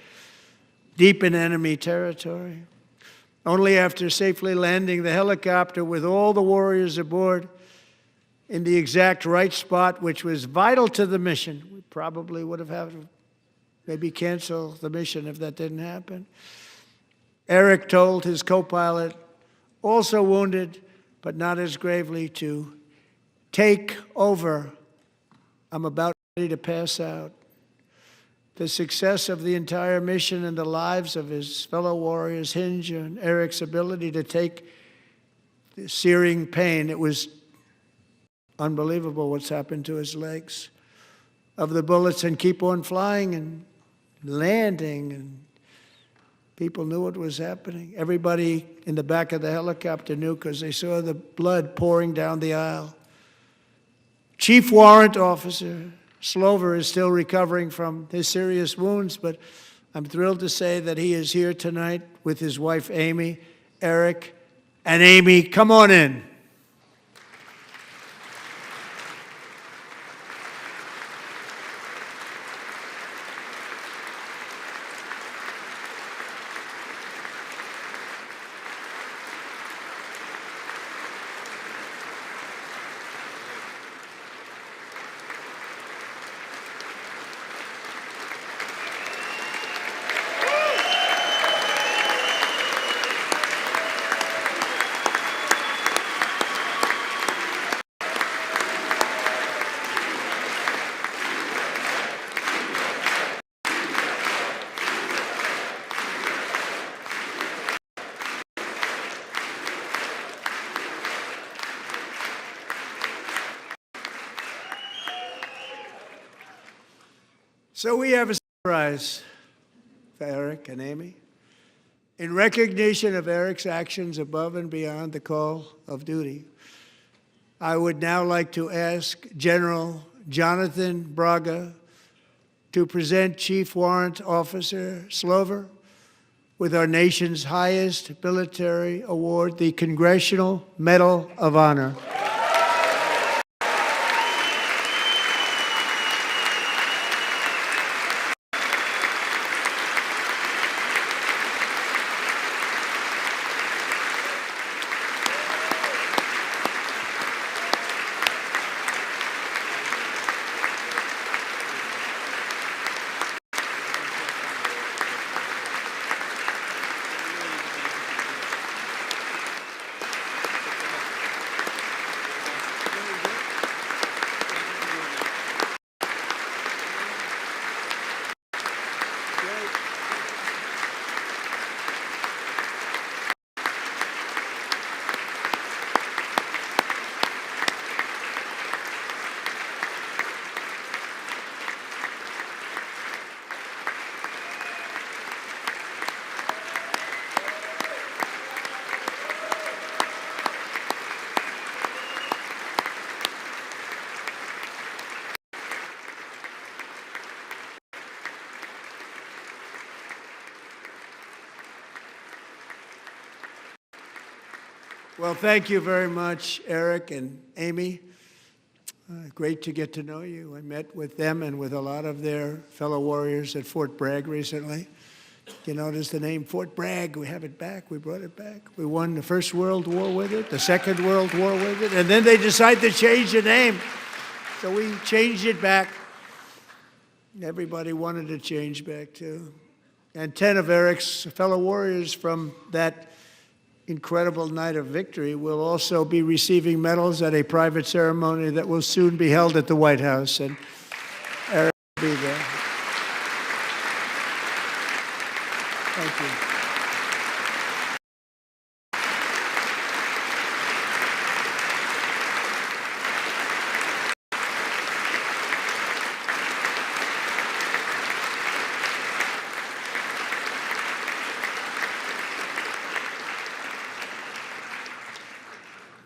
deep in enemy territory. Only after safely landing the helicopter with all the warriors aboard in the exact right spot, which was vital to the mission. We probably would have had to maybe cancel the mission if that didn't happen. Eric told his co-pilot, also wounded, but not as gravely, to take over. I'm about ready to pass out. The success of the entire mission and the lives of his fellow warriors hinge on Eric's ability to take the searing pain. It was unbelievable what's happened to his legs of the bullets and keep on flying and landing and People knew what was happening. Everybody in the back of the helicopter knew because they saw the blood pouring down the aisle. Chief Warrant Officer Slover is still recovering from his serious wounds, but I'm thrilled to say that he is here tonight with his wife, Amy, Eric, and Amy. Come on in. So we have a surprise for Eric and Amy. In recognition of Eric's actions above and beyond the call of duty, I would now like to ask General Jonathan Braga to present Chief Warrant Officer Slover with our nation's highest military award, the Congressional Medal of Honor. Well, thank you very much, Eric and Amy. Great to get to know you. I met with them and with a lot of their fellow warriors at Fort Bragg recently. You notice the name Fort Bragg, we have it back, we brought it back. We won the First World War with it, the Second World War with it, and then they decided to change the name. So we changed it back. Everybody wanted to change back too. And 10 of Eric's fellow warriors from that incredible night of victory will also be receiving medals at a private ceremony that will soon be held at the White House, and Eric will be there. Thank you.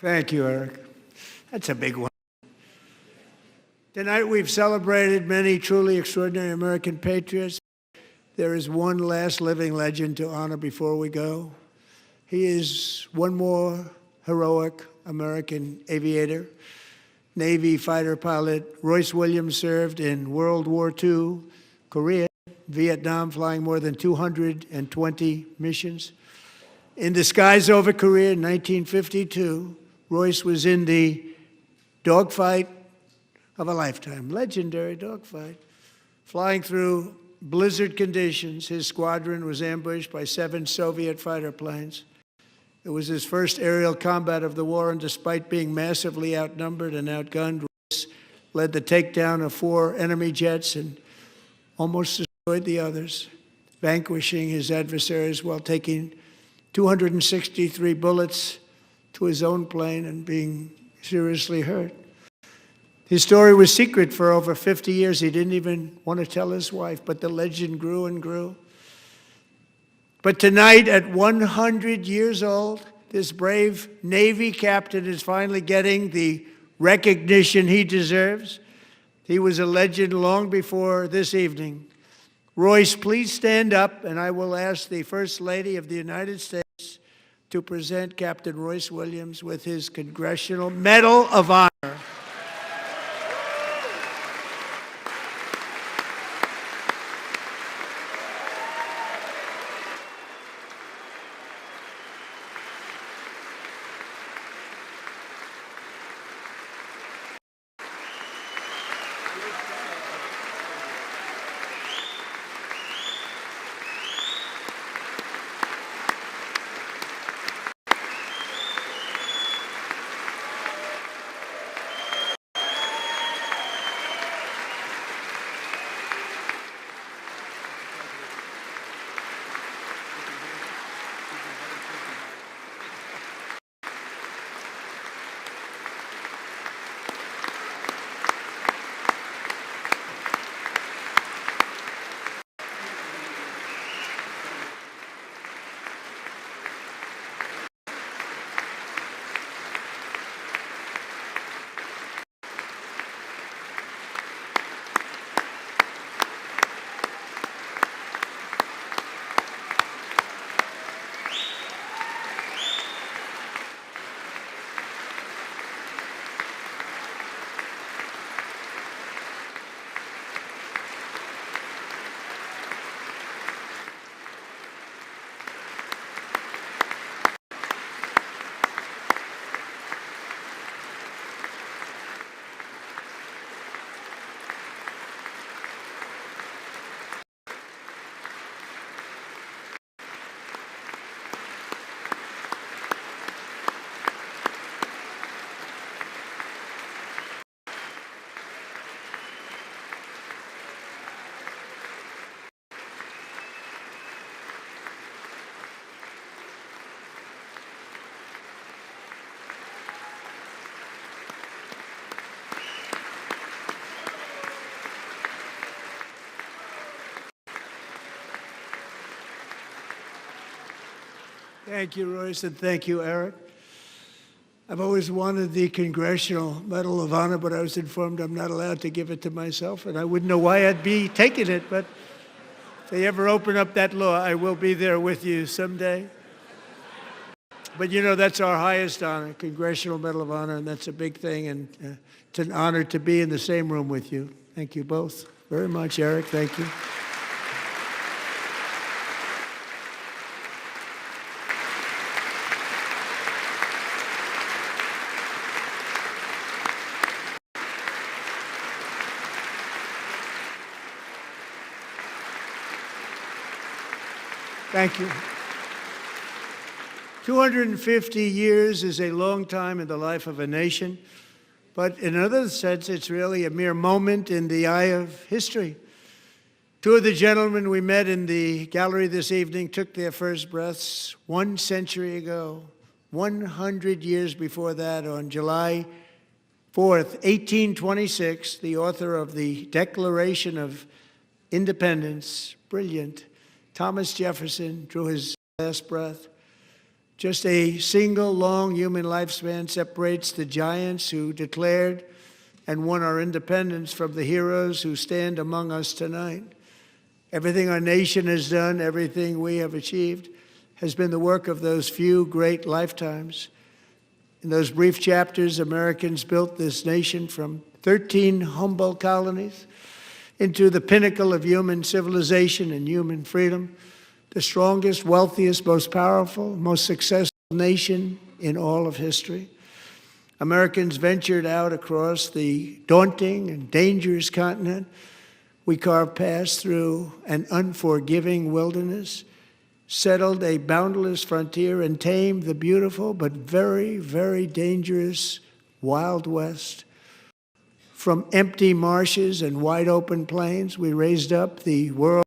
Thank you, Eric. That's a big one. Tonight we've celebrated many truly extraordinary American patriots. There is one last living legend to honor before we go. He is one more heroic American aviator, Navy fighter pilot. Royce Williams served in World War II, Korea, Vietnam, flying more than 220 missions. In the skies over Korea in 1952, Royce was in the dogfight of a lifetime, legendary dogfight. Flying through blizzard conditions, his squadron was ambushed by 7 Soviet fighter planes. It was his first aerial combat of the war, and despite being massively outnumbered and outgunned, Royce led the takedown of 4 enemy jets and almost destroyed the others, vanquishing his adversaries while taking 263 bullets to his own plane and being seriously hurt. His story was secret for over 50 years. He didn't even want to tell his wife, but the legend grew and grew. But tonight, at 100 years old, this brave Navy captain is finally getting the recognition he deserves. He was a legend long before this evening. Royce, please stand up, and I will ask the First Lady of the United States to present Captain Royce Williams with his Congressional Medal of Honor. Thank you, Royce, and thank you, Eric. I've always wanted the Congressional Medal of Honor, but I was informed I'm not allowed to give it to myself, and I wouldn't know why I'd be taking it, but if they ever open up that law, I will be there with you someday. But you know, that's our highest honor, Congressional Medal of Honor, and that's a big thing, and it's an honor to be in the same room with you. Thank you both very much, Eric. Thank you. Thank you. 250 years is a long time in the life of a nation, but in another sense, it's really a mere moment in the eye of history. Two of the gentlemen we met in the gallery this evening took their first breaths 1 century ago, 100 years before that, on July 4th, 1826, the author of the Declaration of Independence, brilliant, Thomas Jefferson, drew his last breath. Just a single long human lifespan separates the giants who declared and won our independence from the heroes who stand among us tonight. Everything our nation has done, everything we have achieved, has been the work of those few great lifetimes. In those brief chapters, Americans built this nation from 13 humble colonies into the pinnacle of human civilization and human freedom, the strongest, wealthiest, most powerful, most successful nation in all of history. Americans ventured out across the daunting and dangerous continent. We carved paths through an unforgiving wilderness, settled a boundless frontier, and tamed the beautiful but very, very dangerous Wild West. From empty marshes and wide open plains, we raised up the world's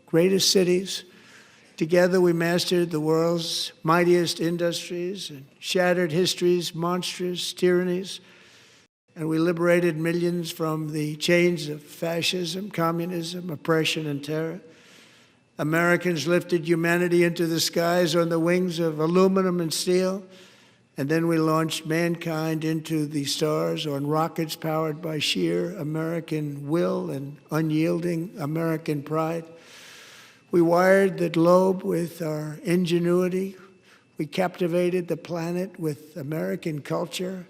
greatest cities. Together, we mastered the world's mightiest industries and shattered history's monstrous tyrannies. And we liberated millions from the chains of fascism, communism, oppression, and terror. Americans lifted humanity into the skies on the wings of aluminum and steel, and then we launched mankind into the stars on rockets powered by sheer American will and unyielding American pride. We wired the globe with our ingenuity. We captivated the planet with American culture.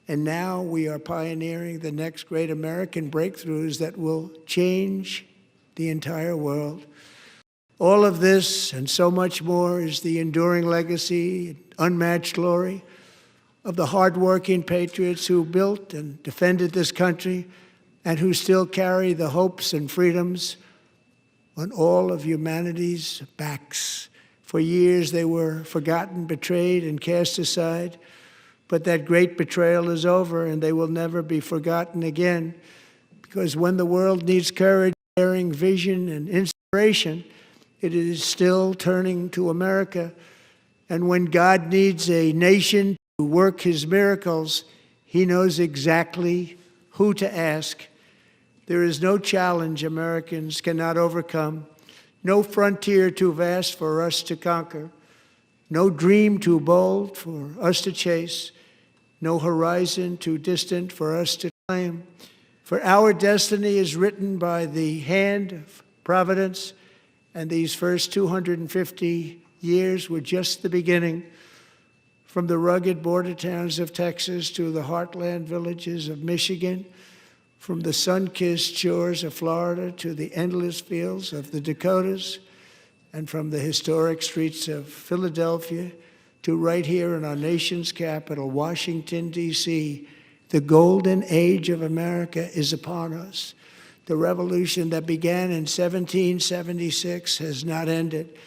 And now we are pioneering the next great American breakthroughs that will change the entire world. All of this and so much more is the enduring legacy, unmatched glory of the hardworking patriots who built and defended this country and who still carry the hopes and freedoms on all of humanity's backs. For years they were forgotten, betrayed, and cast aside. But that great betrayal is over, and they will never be forgotten again. Because when the world needs courage, daring, vision, and inspiration, it is still turning to America. And when God needs a nation to work his miracles, he knows exactly who to ask. There is no challenge Americans cannot overcome, no frontier too vast for us to conquer, no dream too bold for us to chase, no horizon too distant for us to claim. For our destiny is written by the hand of providence, and these first 250 years were just the beginning. From the rugged border towns of Texas to the heartland villages of Michigan, from the sun-kissed shores of Florida to the endless fields of the Dakotas, and from the historic streets of Philadelphia to right here in our nation's capital, Washington, D.C., the golden age of America is upon us. The revolution that began in 1776 has not ended.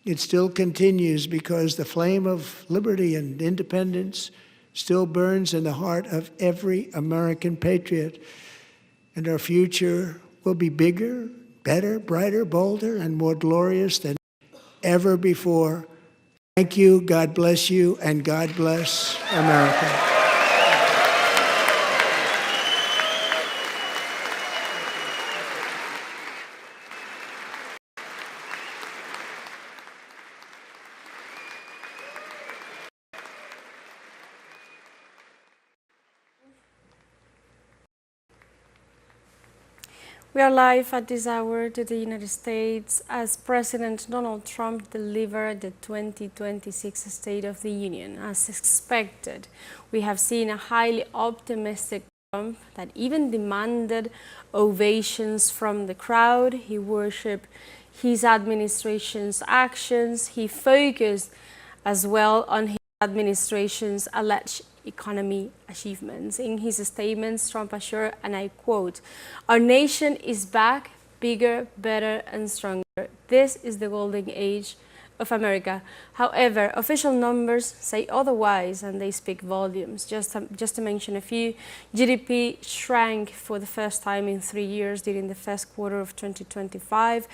It still continues because the flame of liberty and independence still burns in the heart of every American patriot. And our future will be bigger, better, brighter, bolder, and more glorious than ever before. Thank you, God bless you, and God bless America. We are live at this hour to the United States as President Donald Trump delivered the 2026 State of the Union. As expected, we have seen a highly optimistic Trump that even demanded ovations from the crowd. He worshipped his administration's actions. He focused as well on his administration's alleged economy achievements. In his statements, Trump assured, and I quote, "Our nation is back, bigger, better, and stronger. This is the golden age of America." However, official numbers say otherwise, and they speak volumes. Just to mention a few, GDP shrank for the first time in 3 years during the first quarter of 2025.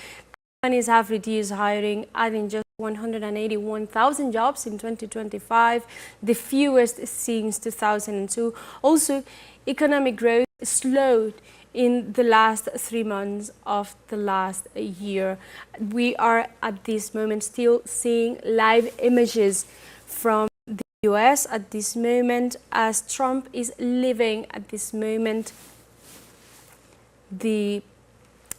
Companies have reduced hiring, adding just 181,000 jobs in 2025, the fewest since 2002. Also, economic growth slowed in the last 3 months of the last year. We are at this moment still seeing live images from the US at this moment, as Trump is living at this moment the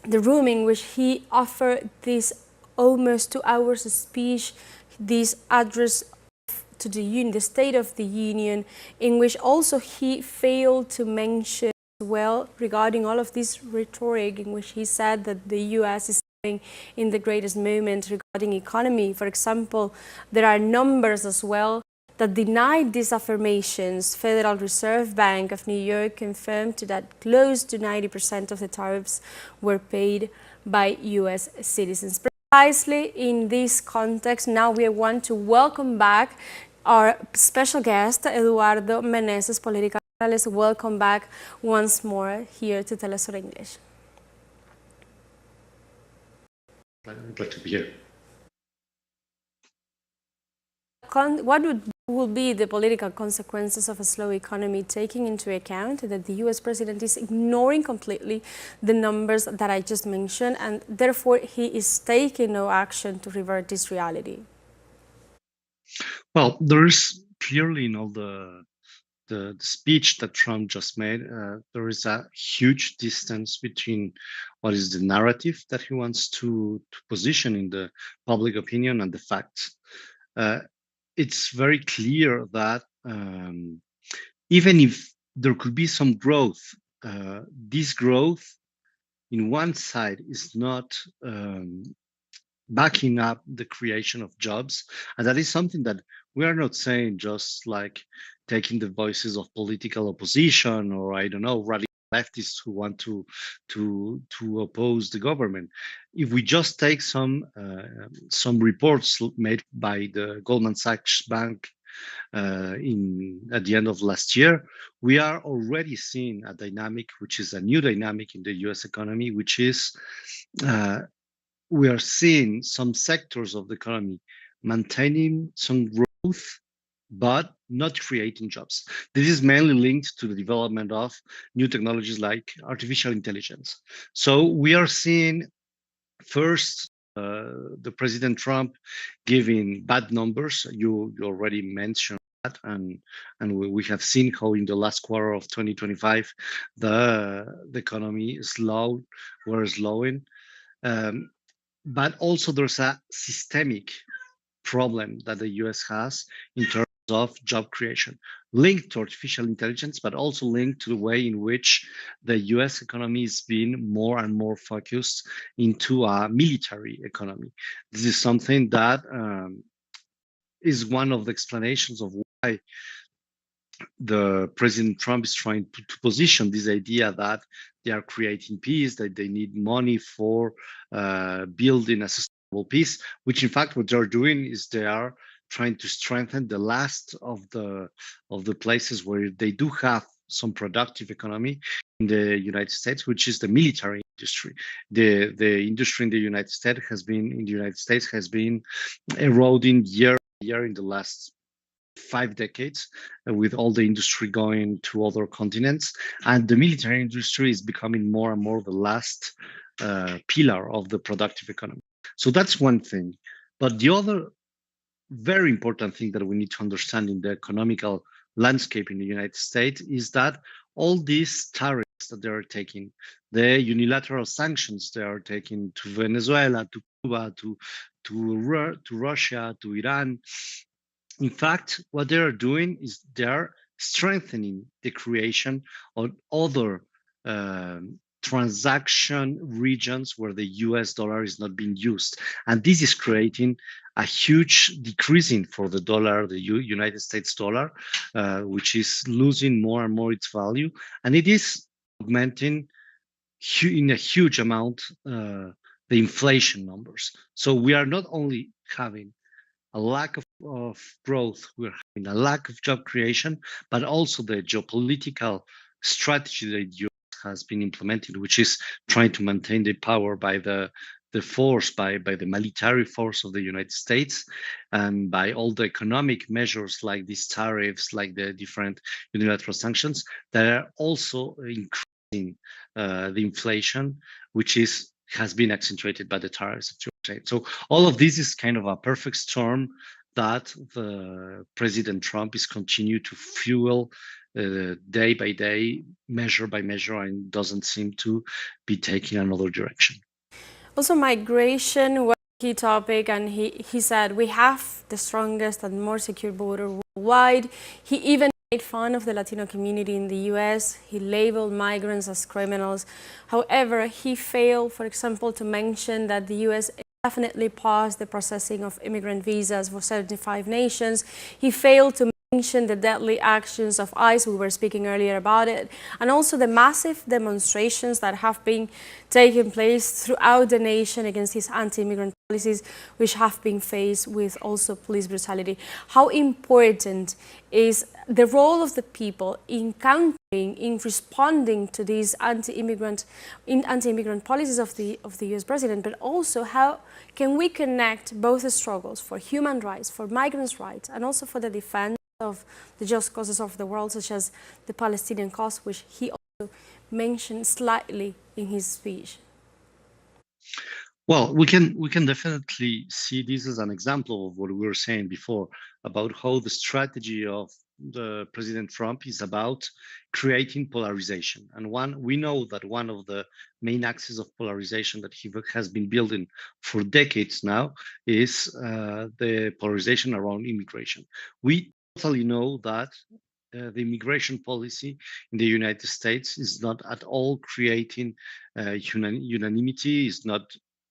room in which he offered this almost 2 hours speech, this address to the State of the Union, in which also he failed to mention well regarding all of this rhetoric in which he said that the US is in the greatest moment regarding economy. For example, there are numbers as well that denied these affirmations. Federal Reserve Bank of New York confirmed that close to 90% of the tariffs were paid by US citizens. Precisely in this context, now we want to welcome back our special guest, Eduardo Meneses, political analyst. Welcome back once more here to Telesur English. I'm glad to be here. What would will be the political consequences of a slow economy, taking into account that the US president is ignoring completely the numbers that I just mentioned, and therefore he is taking no action to revert this reality? Well, there is clearly in all the speech that Trump just made, there is a huge distance between what is the narrative that he wants to position in the public opinion and the facts. It's very clear that even if there could be some growth, this growth in one side is not backing up the creation of jobs. And that is something that we are not saying just like taking the voices of political opposition or, I don't know, radical leftists who want to oppose the government. If we just take some reports made by the Goldman Sachs Bank at the end of last year, we are already seeing a dynamic, which is a new dynamic in the U.S. economy, which is we are seeing some sectors of the economy maintaining some growth, but not creating jobs. This is mainly linked to the development of new technologies like artificial intelligence. So we are seeing first the President Trump giving bad numbers. You already mentioned that, and we have seen how in the last quarter of 2025 the economy is slow. We're slowing. But also there's a systemic problem that the US has in terms of job creation, linked to artificial intelligence, but also linked to the way in which the US economy is being more and more focused into a military economy. This is something that is one of the explanations of why the President Trump is trying to position this idea that they are creating peace, that they need money for building a sustainable peace, which in fact what they're doing is they are trying to strengthen the last of the places where they do have some productive economy in the United States, which is the military industry. The industry in the United States has been eroding year by year in the last 5 decades, with all the industry going to other continents, and the military industry is becoming more and more the last pillar of the productive economy. So that's one thing. But the other very important thing that we need to understand in the economical landscape in the United States is that all these tariffs that they are taking, the unilateral sanctions they are taking to Venezuela, to Cuba, to Russia, to Iran, in fact, what they are doing is they are strengthening the creation of other transaction regions where the US dollar is not being used. And this is creating a huge decreasing for the dollar, the United States dollar, which is losing more and more its value. And it is augmenting in a huge amount the inflation numbers. So we are not only having a lack of growth, we're having a lack of job creation, but also the geopolitical strategy that the US has been implementing, which is trying to maintain the power by the force, by the military force of the United States, and by all the economic measures like these tariffs, like the different unilateral sanctions, that are also increasing the inflation, which has been accentuated by the tariffs. So all of this is kind of a perfect storm that the President Trump is continuing to fuel day by day, measure by measure, and doesn't seem to be taking another direction. Also, migration was a key topic, and he said we have the strongest and more secure border worldwide. He even made fun of the Latino community in the US. He labeled migrants as criminals. However, he failed, for example, to mention that the US definitely paused the processing of immigrant visas for 75 nations. He failed to mention the deadly actions of ICE, we were speaking earlier about it, and also the massive demonstrations that have been taking place throughout the nation against his anti-immigrant policies, which have been faced with also police brutality. How important is the role of the people in countering in responding to these anti-immigrant policies of the U.S. president, but also how can we connect both the struggles for human rights, for migrants' rights, and also for the defense of the just causes of the world, such as the Palestinian cause, which he also mentioned slightly in his speech. Well, we can definitely see this as an example of what we were saying before about how the strategy of the President Trump is about creating polarization. And we know that one of the main axes of polarization that he has been building for decades now is the polarization around immigration. We totally know that the immigration policy in the United States is not at all creating unanimity, is not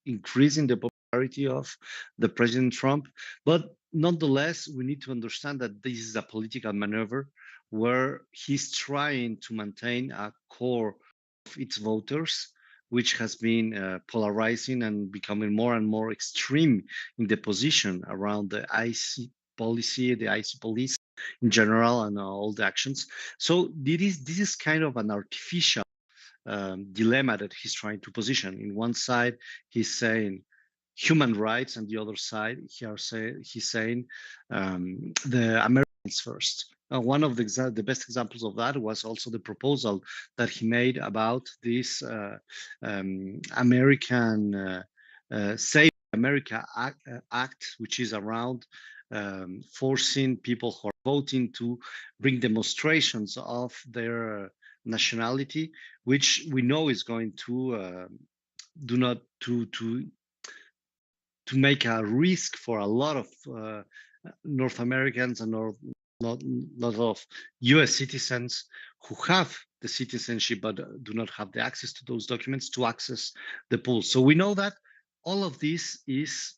increasing the popularity of the President Trump. But nonetheless, we need to understand that this is a political maneuver where he's trying to maintain a core of its voters, which has been polarizing and becoming more and more extreme in the position around the IC policy, the IC police in general, and all the actions. So this is kind of an artificial dilemma that he's trying to position. In one side, he's saying human rights, and the other side, he's saying the Americans first. One of the best examples of that was also the proposal that he made about this American Save America Act, which is around forcing people who are voting to bring demonstrations of their nationality, which we know is going to do not to make a risk for a lot of North Americans and lot of U.S. citizens who have the citizenship but do not have the access to those documents to access the pool. So we know that all of this is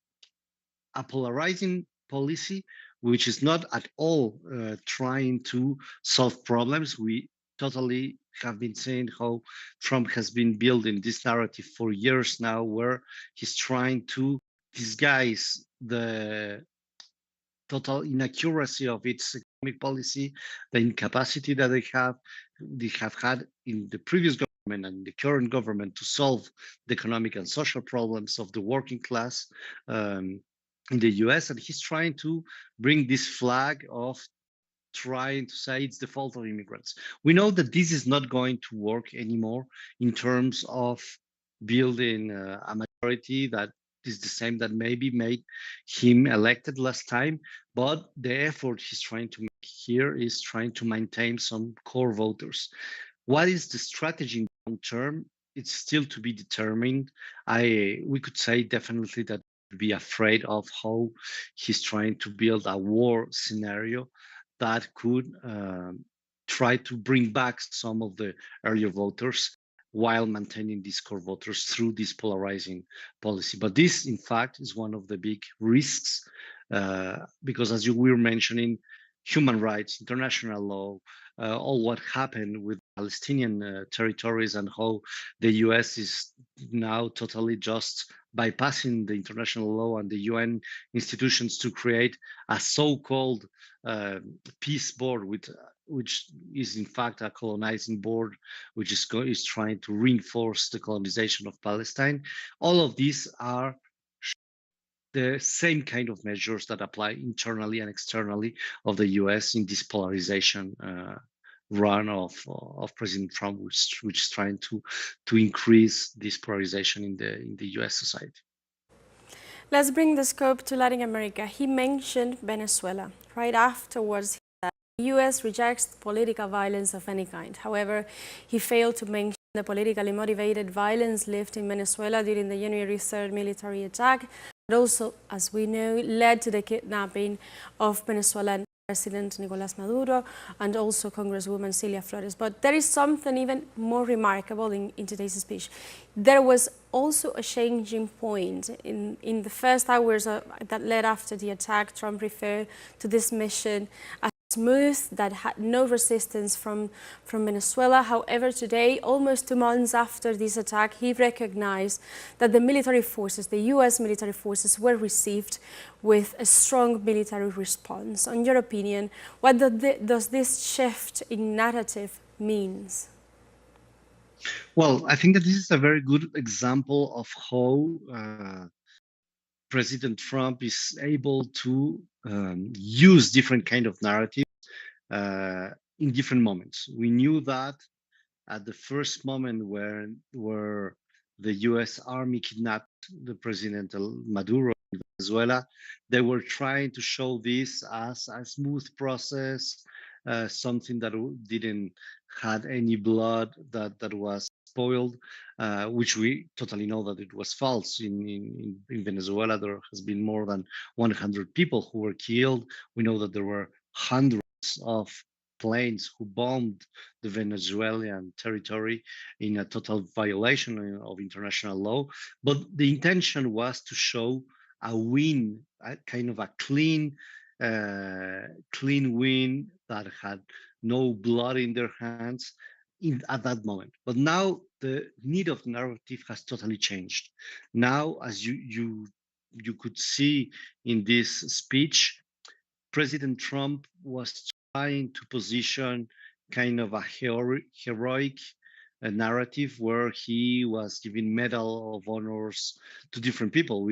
a polarizing policy, which is not at all trying to solve problems. We totally have been saying how Trump has been building this narrative for years now, where he's trying to disguise the total inaccuracy of its economic policy, the incapacity that they have had in the previous government and the current government to solve the economic and social problems of the working class in the US. And he's trying to bring this flag of trying to say it's the fault of immigrants. We know that this is not going to work anymore in terms of building a majority that is the same that maybe made him elected last time. But the effort he's trying to make here is trying to maintain some core voters. What is the strategy in the long term? It's still to be determined. We could say definitely that be afraid of how he's trying to build a war scenario that could try to bring back some of the earlier voters while maintaining these core voters through this polarizing policy. But this, in fact, is one of the big risks because, as you were mentioning, human rights, international law, all what happened with Palestinian territories and how the US is now totally just bypassing the international law and the UN institutions to create a so-called peace board, which is in fact a colonizing board, which is trying to reinforce the colonization of Palestine. All of these are the same kind of measures that apply internally and externally of the US in this polarization run of President Trump, which is trying to increase this polarization in the US society. Let's bring the scope to Latin America. He mentioned Venezuela. Right afterwards, the US rejects political violence of any kind. However, he failed to mention the politically motivated violence lived in Venezuela during the January 3rd military attack, but also, as we know, led to the kidnapping of Venezuelan President Nicolás Maduro and also Congresswoman Celia Flores. But there is something even more remarkable in today's speech. There was also a changing point. In the first hours that led after the attack, Trump referred to this mission as smooth, that had no resistance from Venezuela. However, today, almost 2 months after this attack, he recognized that the military forces, the US military forces, were received with a strong military response. In your opinion, what does this shift in narrative means? Well, I think that this is a very good example of how President Trump is able to use different kind of narrative uh, in different moments. We knew that at the first moment where the U.S. Army kidnapped the President Maduro in Venezuela, they were trying to show this as a smooth process, something that didn't had any blood that was spoiled, which we totally know that it was false. In Venezuela, there has been more than 100 people who were killed. We know that there were hundreds of planes who bombed the Venezuelan territory in a total violation of international law. But the intention was to show a win, a kind of a clean win that had no blood in their hands at that moment. But now the need of the narrative has totally changed. Now, as you could see in this speech, President Trump was trying to position kind of a heroic narrative where he was giving Medal of Honors to different people.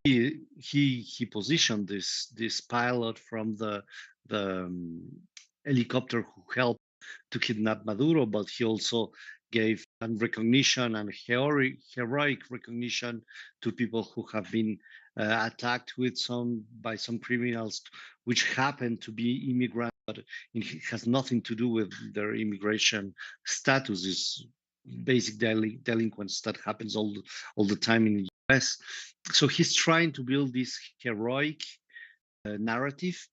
He positioned this pilot from the helicopter who helped to kidnap Maduro, but he also gave recognition and heroic recognition to people who have been attacked by some criminals, which happen to be immigrants, but it has nothing to do with their immigration status. Is basic delinquents that happens all the time in the US. So he's trying to build this heroic narrative,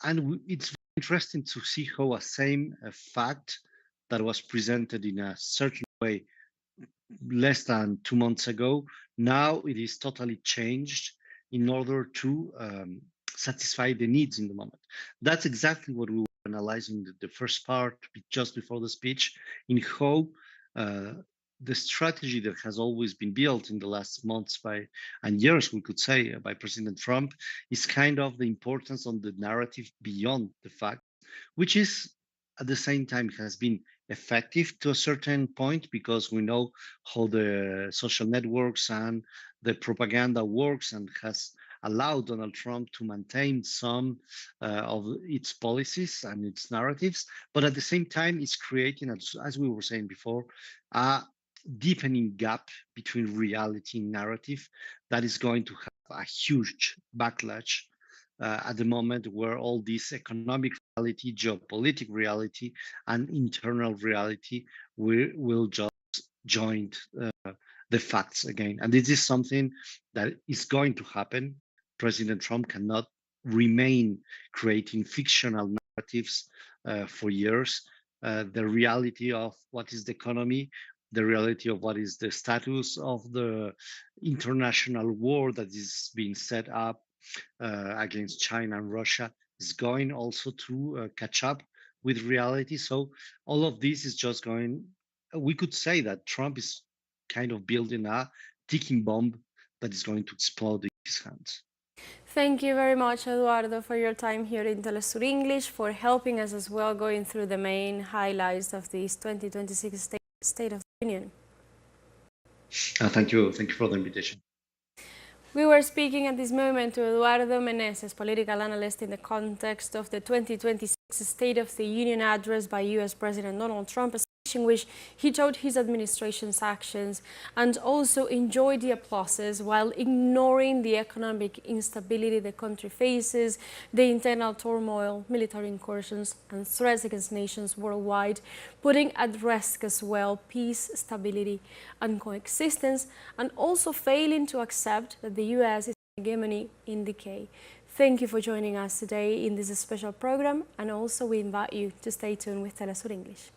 and it's interesting to see how a same fact that was presented in a certain way less than 2 months ago, now it is totally changed in order to satisfy the needs in the moment. That's exactly what we were analyzing the first part just before the speech, in how the strategy that has always been built in the last months and years, we could say, by President Trump, is kind of the importance on the narrative beyond the fact, which is at the same time has been effective to a certain point, because we know how the social networks and the propaganda works and has allowed Donald Trump to maintain some of its policies and its narratives. But at the same time, it's creating, as we were saying before, a deepening gap between reality and narrative that is going to have a huge backlash at the moment, where all this economic reality, geopolitical reality, and internal reality will just join the facts again. And this is something that is going to happen. President Trump cannot remain creating fictional narratives for years. The reality of what is the economy, the reality of what is the status of the international war that is being set up against China and Russia is going also to catch up with reality. So all of this is just going, we could say that Trump is kind of building a ticking bomb that is going to explode in his hands. Thank you very much, Eduardo, for your time here in Telesur English, for helping us as well going through the main highlights of this 2026 State of the Union. Thank you for the invitation. We were speaking at this moment to Eduardo Meneses, political analyst, in the context of the 2026 State of the Union address by US President Donald Trump, in which he touted his administration's actions and also enjoyed the applauses while ignoring the economic instability the country faces, the internal turmoil, military incursions, and threats against nations worldwide, putting at risk as well peace, stability, and coexistence, and also failing to accept that the US is hegemony in decay. Thank you for joining us today in this special program, and also we invite you to stay tuned with Telesur English.